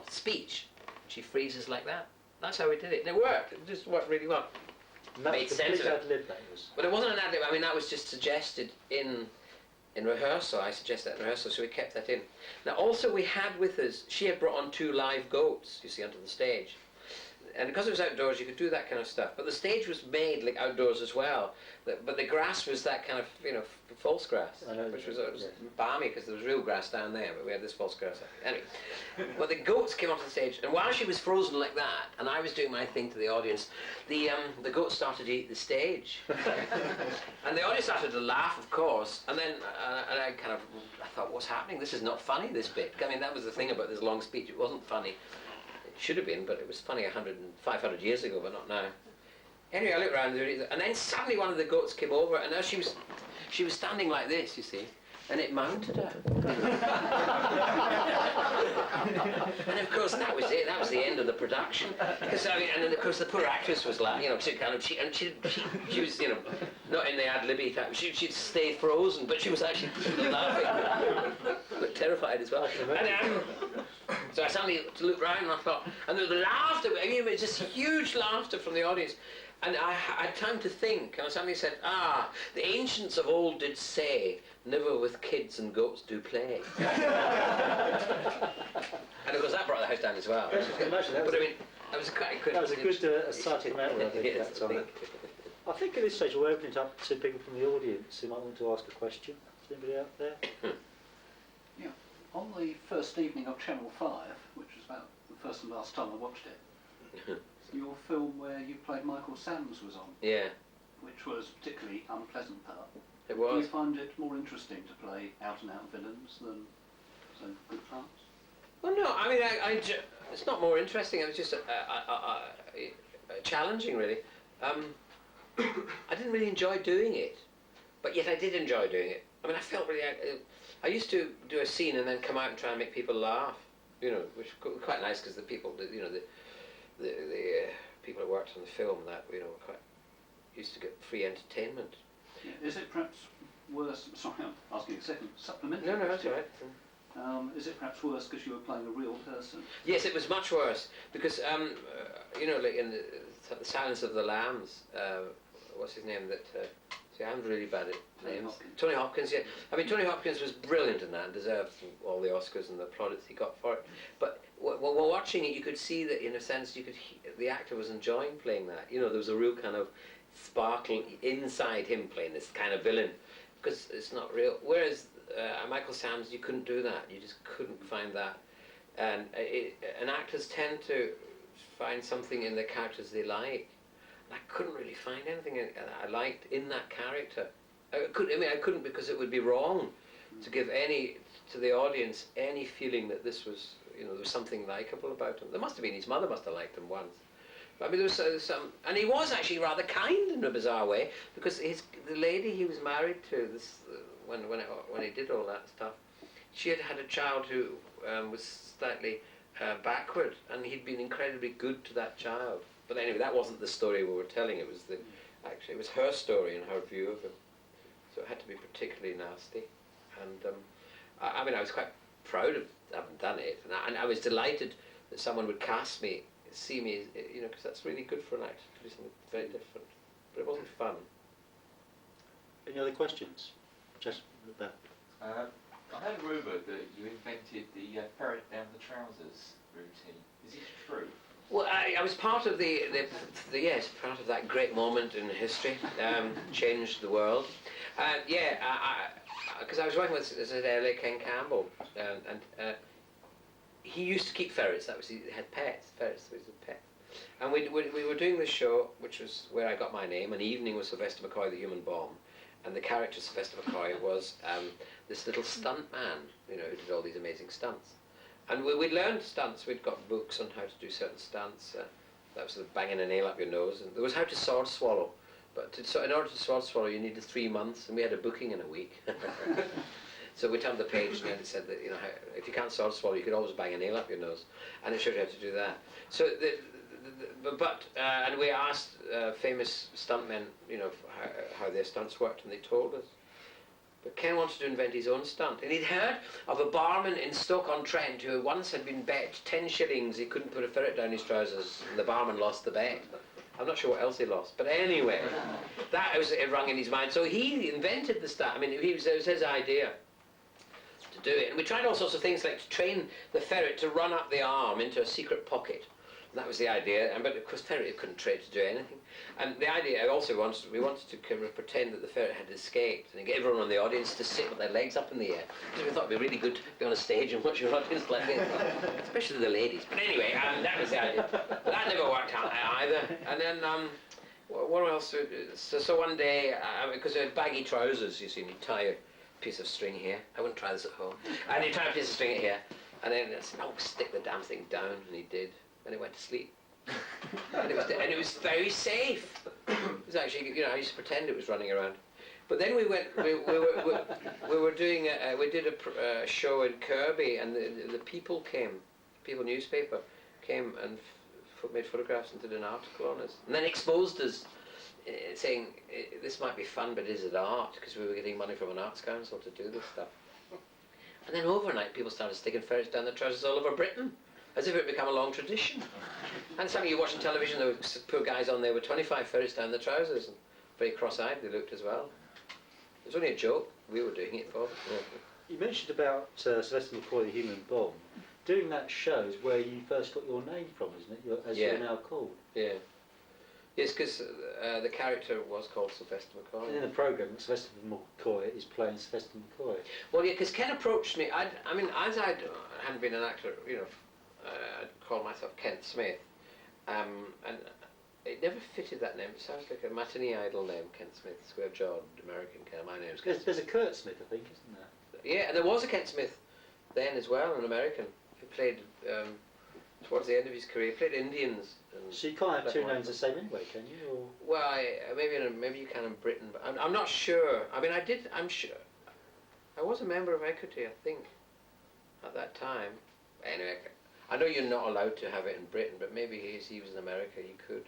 speech. She freezes like that. That's how we did it, and it worked. It just worked really well. Made sense of it. But it wasn't an ad lib. I mean, that was just suggested in rehearsal. I suggested that in rehearsal, so we kept that in. Now, also we had with us, she had brought on 2 live goats, you see, onto the stage. And because it was outdoors, you could do that kind of stuff. But the stage was made like outdoors as well. But the grass was that kind of, false grass, which was balmy because there was real grass down there, but we had this false grass. Anyway, well, the goats came onto the stage, and while she was frozen like that, and I was doing my thing to the audience, the goats started to eat the stage. And the audience started to laugh, of course, and then I thought, what's happening? This is not funny, this bit. I mean, that was the thing about this long speech. It wasn't funny. It should have been, but it was funny 500 years ago, but not now. Anyway, I looked around, and then suddenly one of the goats came over, and as she was standing like this, you see, and it mounted her. And of course that was it. That was the end of the production. Because and then of course the poor actress was laughing. She was not in the ad libby type. She'd stay frozen, but she was actually laughing, but terrified as well. And so I suddenly looked round and I thought, and the laughter. It was just huge laughter from the audience. And I had time to think, and I suddenly said, the ancients of old did say, never with kids and goats do play. And of course that brought the house down as well. That was quite good. That was a good start to the network, I think, that time. I think at this stage we'll open it up to people from the audience who might want to ask a question. Is anybody out there? Yeah. On the first evening of Channel 5, which was about the first and last time I watched it, your film where you played Michael Sams was on. Yeah. Which was a particularly unpleasant part. It was. Do you find it more interesting to play out-and-out villains than good parts? Well, no, I mean, it's not more interesting, it was just challenging, really. I didn't really enjoy doing it, but yet I did enjoy doing it. I mean, I felt really... I used to do a scene and then come out and try and make people laugh, which was quite nice, because the people, the people who worked on the film, that, were quite used to get free entertainment. Yeah. Is it perhaps worse... Sorry, I'm asking a second supplementary No, that's all right. Is it perhaps worse because you were playing a real person? Yes, it was much worse, because, like in the Silence of the Lambs, what's his name that... see, I'm really bad at names. Tony Hopkins, yeah. I mean, Tony Hopkins was brilliant in that and deserved all the Oscars and the plaudits he got for it. But while watching it, you could see that, in a sense, the actor was enjoying playing that. There was a real kind of sparkle inside him playing this kind of villain, because it's not real. Whereas Michael Sams, you couldn't do that. You just couldn't find that. And actors tend to find something in the characters they like. I couldn't really find anything I liked in that character. I couldn't, because it would be wrong to give to the audience any feeling that this was, there was something likable about him. There must have been. His mother must have liked him once. But, I mean, there was some, and he was actually rather kind in a bizarre way, because the lady he was married to, when he did all that stuff, she had had a child who was slightly backward, and he'd been incredibly good to that child. But anyway, that wasn't the story we were telling. It was actually it was her story and her view of him. So it had to be particularly nasty. And I mean, I was quite proud of having done it, and I was delighted that someone would see me, because that's really good for an actor to do something very different. But it wasn't fun. Any other questions? Just about. I heard a rumour that you invented the ferret down the trousers routine. Is it true? Well, I was part of yes, part of that great moment in history, changed the world. Because I was working with, as I said earlier, Ken Campbell, and he used to keep ferrets. He had pets, ferrets. So he was a pet. And we were doing this show, which was where I got my name, and evening was Sylvester McCoy, the human bomb, and the character Sylvester McCoy was this little stunt man, who did all these amazing stunts. And we'd learned stunts. We'd got books on how to do certain stunts. That was banging a nail up your nose, and there was how to sword swallow. But in order to sword swallow, you needed 3 months, and we had a booking in a week. So we turned the page, and it said that if you can't sword swallow, you could always bang a nail up your nose, and it showed you how to do that. So, and we asked famous stuntmen, how their stunts worked, and they told us. But Ken wanted to invent his own stunt, and he'd heard of a barman in Stoke-on-Trent who once had been bet 10 shillings he couldn't put a ferret down his trousers, and the barman lost the bet. I'm not sure what else he lost, but anyway, it rung in his mind. So he invented the stunt. I mean, it was his idea to do it, and we tried all sorts of things, like to train the ferret to run up the arm into a secret pocket. And that was the idea, but of course ferret couldn't train to do anything. And the idea we wanted to kind of pretend that the ferret had escaped and get everyone on the audience to sit with their legs up in the air. Because we thought it'd be really good to be on a stage and watch your audience like this, especially the ladies. But anyway, that was the idea. But that never worked out either. And then, what else? So one day, because I had baggy trousers, you see, and you tie a piece of string here. I wouldn't try this at home. And you tie a piece of string here, and then I said, "Oh, stick the damn thing down," and he did. And it went to sleep. and it was very safe. It was actually, I used to pretend it was running around. But then we went. We were doing. We did a show in Kirby, and the People came. People newspaper came and made photographs and did an article on us, and then exposed us, saying this might be fun, but is it art? Because we were getting money from an arts council to do this stuff. And then overnight, people started sticking ferrets down their trousers all over Britain, as if it had become a long tradition. And some of you watching television, there were poor guys on there with 25 ferrets down their trousers, and very cross-eyed they looked as well. It was only a joke. We were doing it for them. You mentioned about Sylvester McCoy, the Human Bomb. Doing that show is where you first got your name from, isn't it? As you're now called. Yeah. Yes, because the character was called Sylvester McCoy. And in the programme, Sylvester McCoy is playing Sylvester McCoy. Well, yeah, because Ken approached me. I mean, as I hadn't been an actor, I'd called myself Kent Smith, and it never fitted that name. It sounds like a matinee idol name, Kent Smith, square-jawed American Ken. My name's Kent. There's a Kurt Smith, I think, isn't there? Yeah, and there was a Kent Smith then as well, an American, who played towards the end of his career. He played Indians. So you can't have two names the same anyway, can you? Or? Well, maybe you can in Britain, but I'm not sure. I mean, I'm sure. I was a member of Equity, I think, at that time. Anyway, I know you're not allowed to have it in Britain, but maybe he was in America, you could.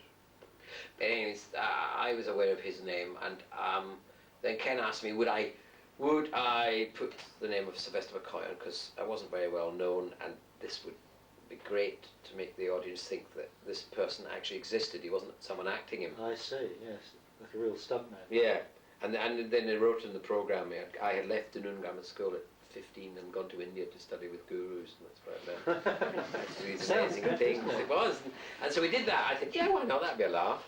But anyways, I was aware of his name, and then Ken asked me, would I put the name of Sylvester McCoy on, because I wasn't very well known, and this would be great to make the audience think that this person actually existed. He wasn't someone acting him. I see, yes, like a real stuntman. Yeah, and then they wrote in the programme, I had left Dine Grammar School at 15 and gone to India to study with gurus, and that's what I learned. These amazing things. It was, and so we did that. I think, yeah, why not? That'd be a laugh.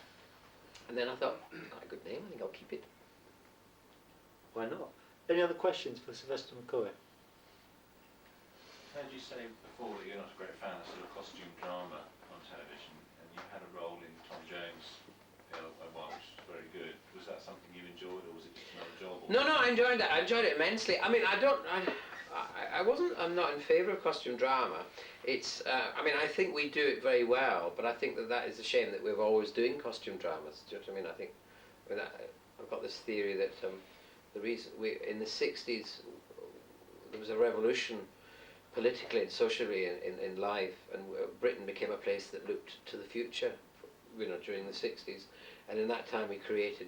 And then I thought, got a good name. I think I'll keep it. Why not? Any other questions for Sylvester McCoy? Heard you say before that you're not a great fan of sort of costume drama on television, and you had a role in Tom Jones, which was very good. Was that something you enjoyed, or was it just another job? No, I enjoyed that. I enjoyed it immensely. I mean, I'm not in favour of costume drama. It's, I mean, I think we do it very well, but I think that is a shame that we're always doing costume dramas. Do you know what I mean? I've got this theory that the reason in the 60s there was a revolution politically and socially in life, and Britain became a place that looked to the future, during the 60s, and in that time we created,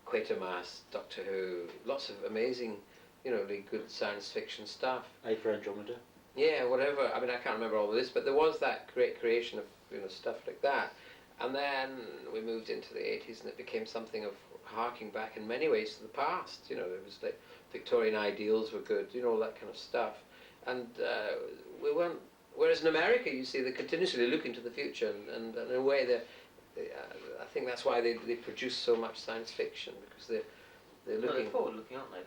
Quatermass, Doctor Who, lots of amazing, really good science fiction stuff. A for Andromeda. Yeah, whatever. I mean, I can't remember all of this, but there was that great creation of stuff like that, and then we moved into the 80s, and it became something of harking back in many ways to the past. It was like Victorian ideals were good, all that kind of stuff. And we weren't, whereas in America, you see, they're continuously looking to the future, and in a way, I think that's why they produce so much science fiction, because they're looking... They're forward-looking, aren't they?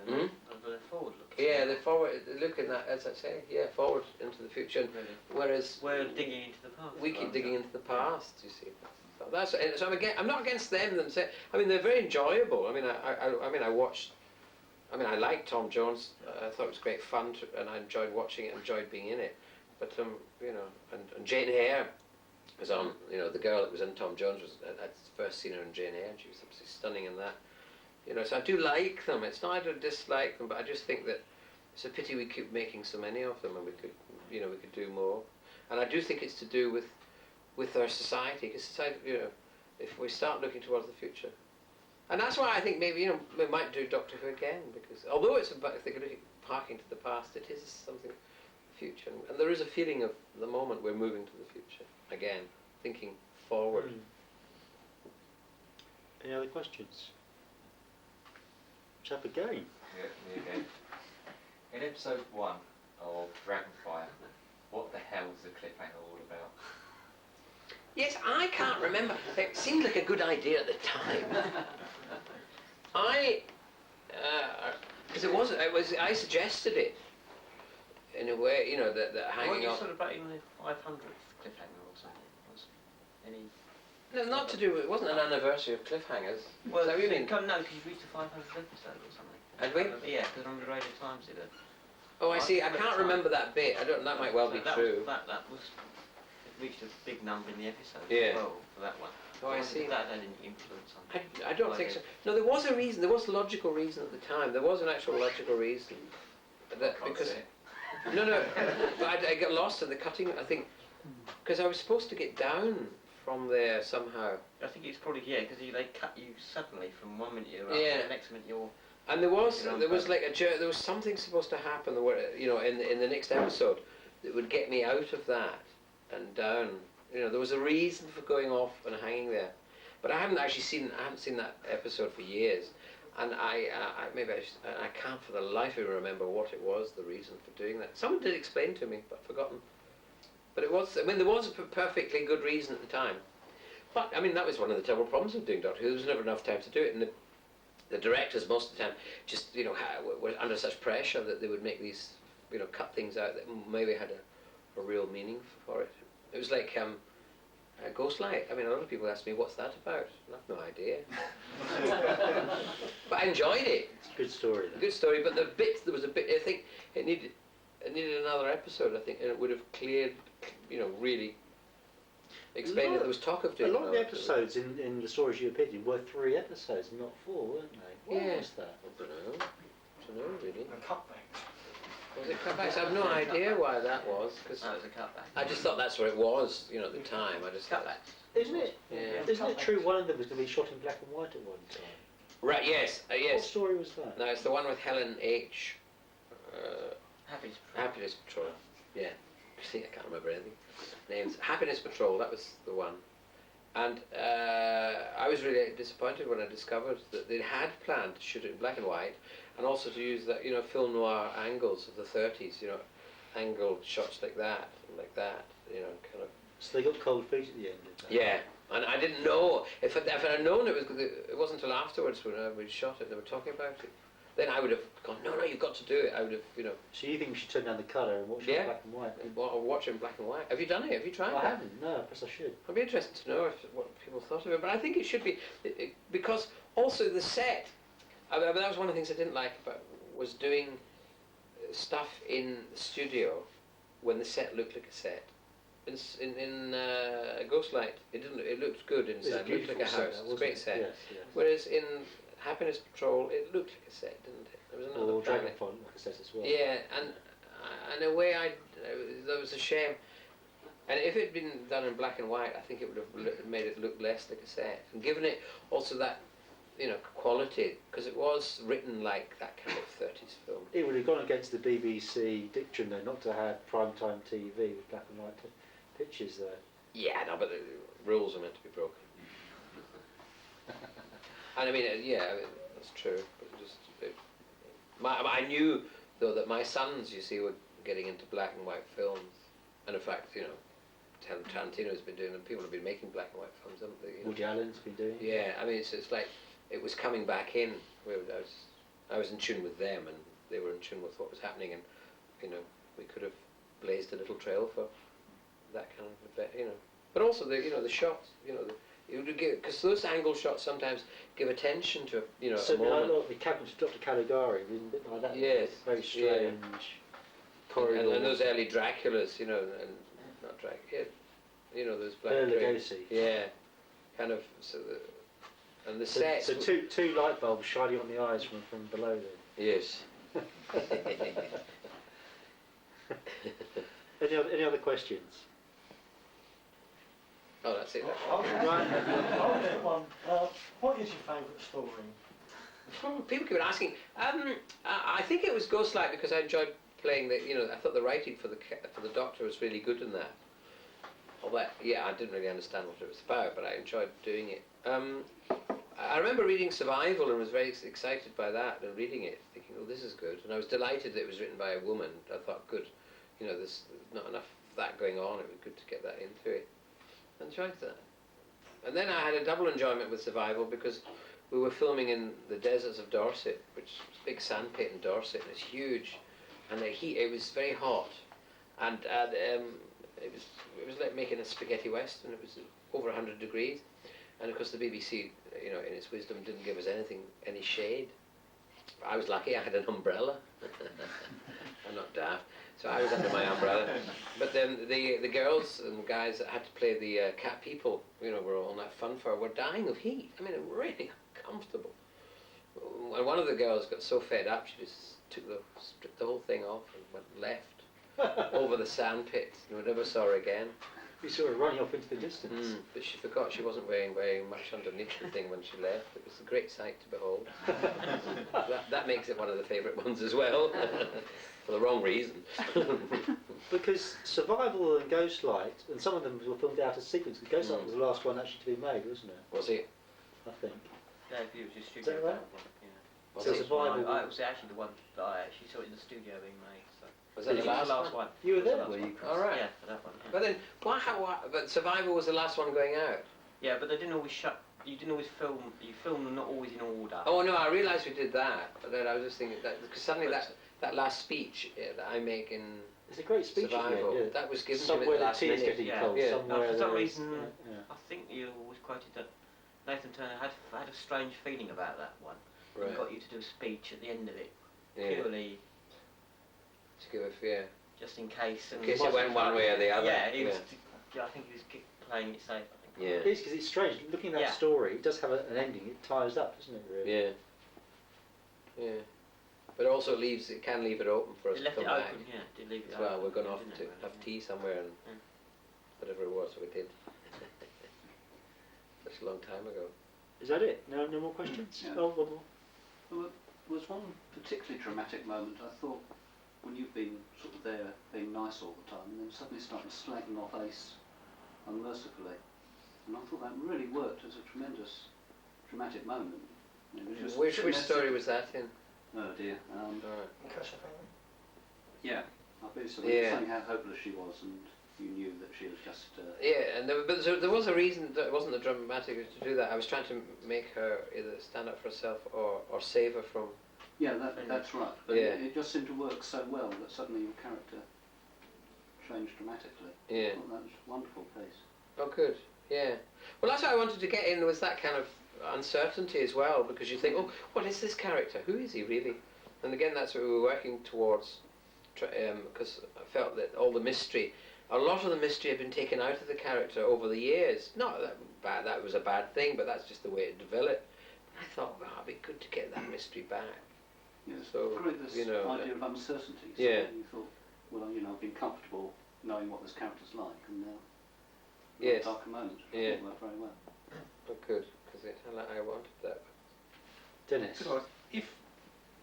They're forward-looking. Yeah, they're looking at, as I say, forward into the future. Really. Whereas... We're digging into the past. We keep digging into the past, you see. So I'm not against them themselves. I mean, they're very enjoyable. I mean, I liked Tom Jones. I thought it was great fun, and I enjoyed watching it, enjoyed being in it. But and Jane Eyre was on. The girl that was in Tom Jones was. I'd first seen her in Jane Eyre, and she was absolutely stunning in that. So I do like them. It's not I don't dislike them, but I just think that it's a pity we keep making so many of them, and we could do more. And I do think it's to do with our society, because society, if we start looking towards the future, and that's why I think maybe we might do Doctor Who again, because although it's about parking to the past, it is something future, and there is a feeling of the moment we're moving to the future again, thinking forward. Any other questions? Chap again. Yeah, me again. In episode 1 of Dragonfire, what the hell was the cliffhanger all about? Yes, I can't remember. It seemed like a good idea at the time. Because I suggested it in a way, that hanging What on. sort of about in the 500th cliffhanger or something? Was any? No, not to do with. It wasn't an anniversary of cliffhangers. Well, Is that what you mean? No, because you reached the 500th episode or something. Had we? Yeah, because on the Radio Times did it. Oh, I see. I can't remember that bit. I don't. That might well be true. That was reached a big number in the episode Yeah. as well for that one. Oh, I see. That had any influence on I don't think so. No, there was a reason. There was a logical reason at the time. There was an actual logical reason. That Can't because say it. no, but I got lost in the cutting. I think because I was supposed to get down from there somehow. I think it's probably, because they cut you suddenly from one minute you're up Yeah. and the next minute you're... And there was You know, like there was something supposed to happen. In the next episode that would get me out of that and down. There was a reason for going off and hanging there, but I haven't seen that episode for years, and I can't for the life of me remember what it was, the reason for doing that. Someone did explain to me, but I've forgotten. But it was, there was a perfectly good reason at the time. But that was one of the terrible problems of doing Doctor Who. There was never enough time to do it, and the directors most of the time just were under such pressure that they would make these cut things out that maybe had a real meaning for it. It was like Ghostlight. A lot of people ask me, what's that about? I have no idea. But I enjoyed it. It's a good story. Though. Good story, but there was a bit, I think it needed another episode, I think, and it would have cleared, really explained that there was talk of doing a lot of the another episodes in the stories you appeared in were 3 episodes, not 4, weren't they? Why Yeah. was that? I don't know, really. The cutbacks. Was it cutbacks? I have no idea why that was, because That was a cutback. I just thought that's what it was, at the time. I just thought, Cutbacks. Isn't it? Yeah. Isn't it true one of them was going to be shot in black and white at one time? Right, yes, What yes. story was that? No, it's the one with Helen H. Happy. Happiness Patrol. Yeah. See, I can't remember anything. Names. Happiness Patrol, that was the one. And I was really disappointed when I discovered that they had planned to shoot it in black and white, and also to use that, film noir angles of the 30s, angled shots like that, kind of. So they got cold feet at the end of that? Yeah, and I didn't know, if I'd known it wasn't until afterwards when we shot it, they were talking about it. Then I would have gone, no, you've got to do it. I would have, So you think we should turn down the colour and watch it Yeah. in black and white then? watch it in black and white. Have you done it? Have you tried I that? haven't, no, perhaps I should. I'd be interested to know what people thought of it, but I think it should be, because also the set, that was one of the things I didn't like about, was doing stuff in the studio when the set looked like a set. In Ghostlight, it looked good It was a inside, it looked like a beautiful set, house, that, it's a wasn't great it? set. Yes, yes. Whereas in Happiness Patrol, it looked like a set, didn't it? There was another Or planet. Dragonflight, like I said as well. Yeah, and in a way, that was a shame. And if it had been done in black and white, I think it would have made it look less like a set, and given it also that, quality, because it was written like that kind of 30s film. It would have gone against the BBC dictum though, not to have primetime TV with black and white pictures there. Yeah, no, but the rules are meant to be broken. And that's true. But I knew though that my sons, you see, were getting into black and white films, and in fact, Tarantino's been doing them. People have been making black and white films, haven't they? Woody Allen's been doing it. Yeah, it's like it was coming back in. I was in tune with them, and they were in tune with what was happening, and we could have blazed a little trail for that kind of effect, But also the shots, because those angle shots sometimes give attention to So a moment. like the cabinet of Dr. Caligari, a bit like that. Yes, Very yeah. strange corridor. And those early Draculas, and not Dracula, those black Bela drapes. Lugosi. Yeah, kind of. And the sets. So two light bulbs shining on the eyes from below them. Yes. Any other questions? Oh, that's it. I'll get one. What is your favourite story? People keep asking. I think it was Ghostlight because I enjoyed playing I thought the writing for the Doctor was really good in that. Although, I didn't really understand what it was about, but I enjoyed doing it. I remember reading Survival and was very excited by that and reading it, thinking, oh, this is good. And I was delighted that it was written by a woman. I thought, good, there's not enough of that going on. It would be good to get that into it. I enjoyed that. And then I had a double enjoyment with Survival because we were filming in the deserts of Dorset, which is a big sandpit in Dorset, and it's huge. And it was very hot. And it was like making a spaghetti western. It was over 100 degrees. And of course the BBC, in its wisdom, didn't give us any shade. I was lucky, I had an umbrella. I'm not daft. So I was under my umbrella. But then the girls and guys that had to play the cat people, were all on that funfair, were dying of heat. I mean, really uncomfortable. And one of the girls got so fed up, she just stripped the whole thing off and left over the sandpit. And we never saw her again. You saw her running off into the distance. But she forgot she wasn't wearing very much underneath the thing when she left. It was a great sight to behold. that makes it one of the favourite ones as well, for the wrong reason. Because Survival and Ghostlight, and some of them were filmed out of sequence. Ghostlight was the last one actually to be made, wasn't it? Was it? I think. Yeah, it was your Is that studio. right? Yeah. Was So it? Survival. It was actually the one that I actually saw in the studio being made. So. Was that Did the you- last one? one? You were It was the there, last were you, one. Chris? All right. Yeah, for that one. Yeah. But then, but Survival was the last one going out. Yeah, but they didn't always you didn't always film. You filmed them not always in order. Oh no, I realised we did that. But then I was just thinking that because suddenly that last speech that I make in It's a great speech. Survival, Yeah. that was given to me Somewhere at the the last tea is minute. getting Yeah. cold. Yeah. Somewhere For some there is- reason, yeah. I think you always quoted that Nathan Turner had a strange feeling about that one. He Right. got you to do a speech at the end of it, Yeah. purely To give a fear. just in case. In case it went one way or the other. Yeah, he was. I think he was playing it safe. I think. Yeah. It is because it's strange. Looking at that Yeah. story, it does have an ending. It ties up, doesn't it? Really? Yeah. Yeah. But also it can leave it open for us It to left come it back. open. Yeah, did leave it As well, open. we're going off didn't to it, have really? tea somewhere and Yeah. whatever it was we did. Such a long time ago. Is that it? No more questions? Yeah. Oh, one more. There was one particularly dramatic moment, I thought, when you've been sort of there being nice all the time and then suddenly starting slagging off Ace unmercifully. And I thought that really worked as a tremendous dramatic moment. It was just Which sitting there story saying- was that in? Oh dear. Alright. Crash of Heaven. Yeah. I basically Yeah. saying how hopeless she was and you knew that she was just... Yeah, and there was a reason that it wasn't the dramatic to do that. I was trying to make her either stand up for herself or save her from. Yeah, that's right. But Yeah. it just seemed to work so well that suddenly your character changed dramatically. Yeah. I thought that was a wonderful piece. Oh, good. Yeah. Well, that's what I wanted to get in was that kind of uncertainty as well, because you think, oh, what is this character? Who is he really? And again, that's what we were working towards, because I felt that all the mystery, a lot of the mystery had been taken out of the character over the years. Not that bad, that was a bad thing, but that's just the way it developed. I thought, well, it'd be good to get that mystery back. Yes, So, great this you know, idea of uncertainty. So yeah. you thought, well, I've been comfortable knowing what this character's like, and now Yes. darker moments. I Yeah. thought worked very well. Oh, good, because I wanted that. Dennis. Could I ask, if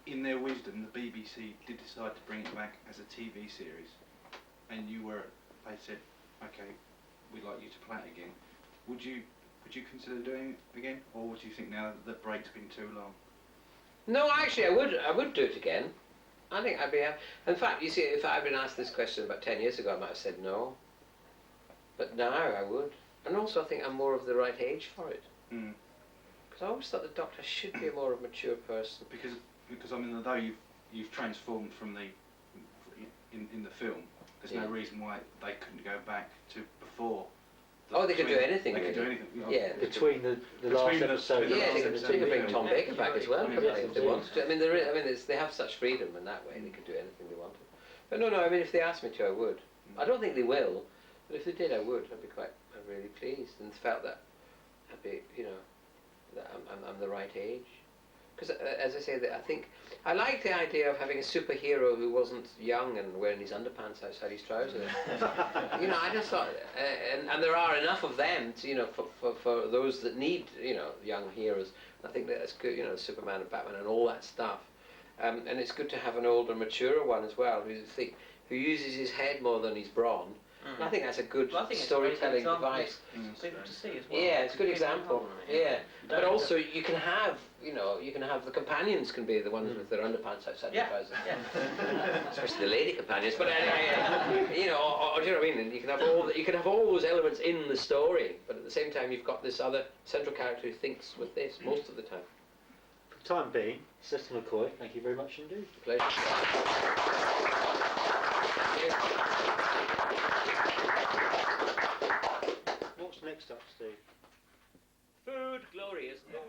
in their wisdom the BBC did decide to bring it back as a TV series, and they said, okay, we'd like you to play it again, would you consider doing it again, or would you think now that the break's been too long? No, actually, I would do it again. I think I'd be. In fact, you see, if I'd been asked this question about 10 years ago, I might have said no. But now I would. And also, I think I'm more of the right age for it. Mm. Because I always thought the Doctor should be a more mature person. Because I mean, although you've transformed from the in the film, there's no Yeah. reason why they couldn't go back to before. Oh, they could do anything, They could do really. anything. You know, Yeah. Between the Between last the- episode between the Yeah, last they and could, the they could bring TV. Tom Yeah, Baker back as well, yeah, couldn't they, if they yeah. wanted to. I mean, they have such freedom in that way. They could do anything they wanted. But no, I mean, if they asked me to, I would. I don't think they will, but if they did, I would. I'd really pleased and felt that I'd be, that I'm the right age. Because as I say, that I think I like the idea of having a superhero who wasn't young and wearing his underpants outside his trousers. I just thought, and there are enough of them, to, for those that need, young heroes. I think that's good, Superman and Batman and all that stuff. And it's good to have an older, maturer one as well, who uses his head more than his brawn. And I think that's a good Well, I think it's a very good storytelling example. device. People to see as well. Yeah, it's a good Give them example. problem, yeah. Yeah, You but don't- also you can have, the companions can be the ones with their underpants outside their Yeah, trousers. yeah. Especially the lady companions. But anyway, or do you know what I mean? And you can have all those elements in the story, but at the same time you've got this other central character who thinks with this most of the time. For the time being, Sylvester McCoy, thank you very much indeed. Pleasure. What's next up, Steve? Food, glory, isn't it?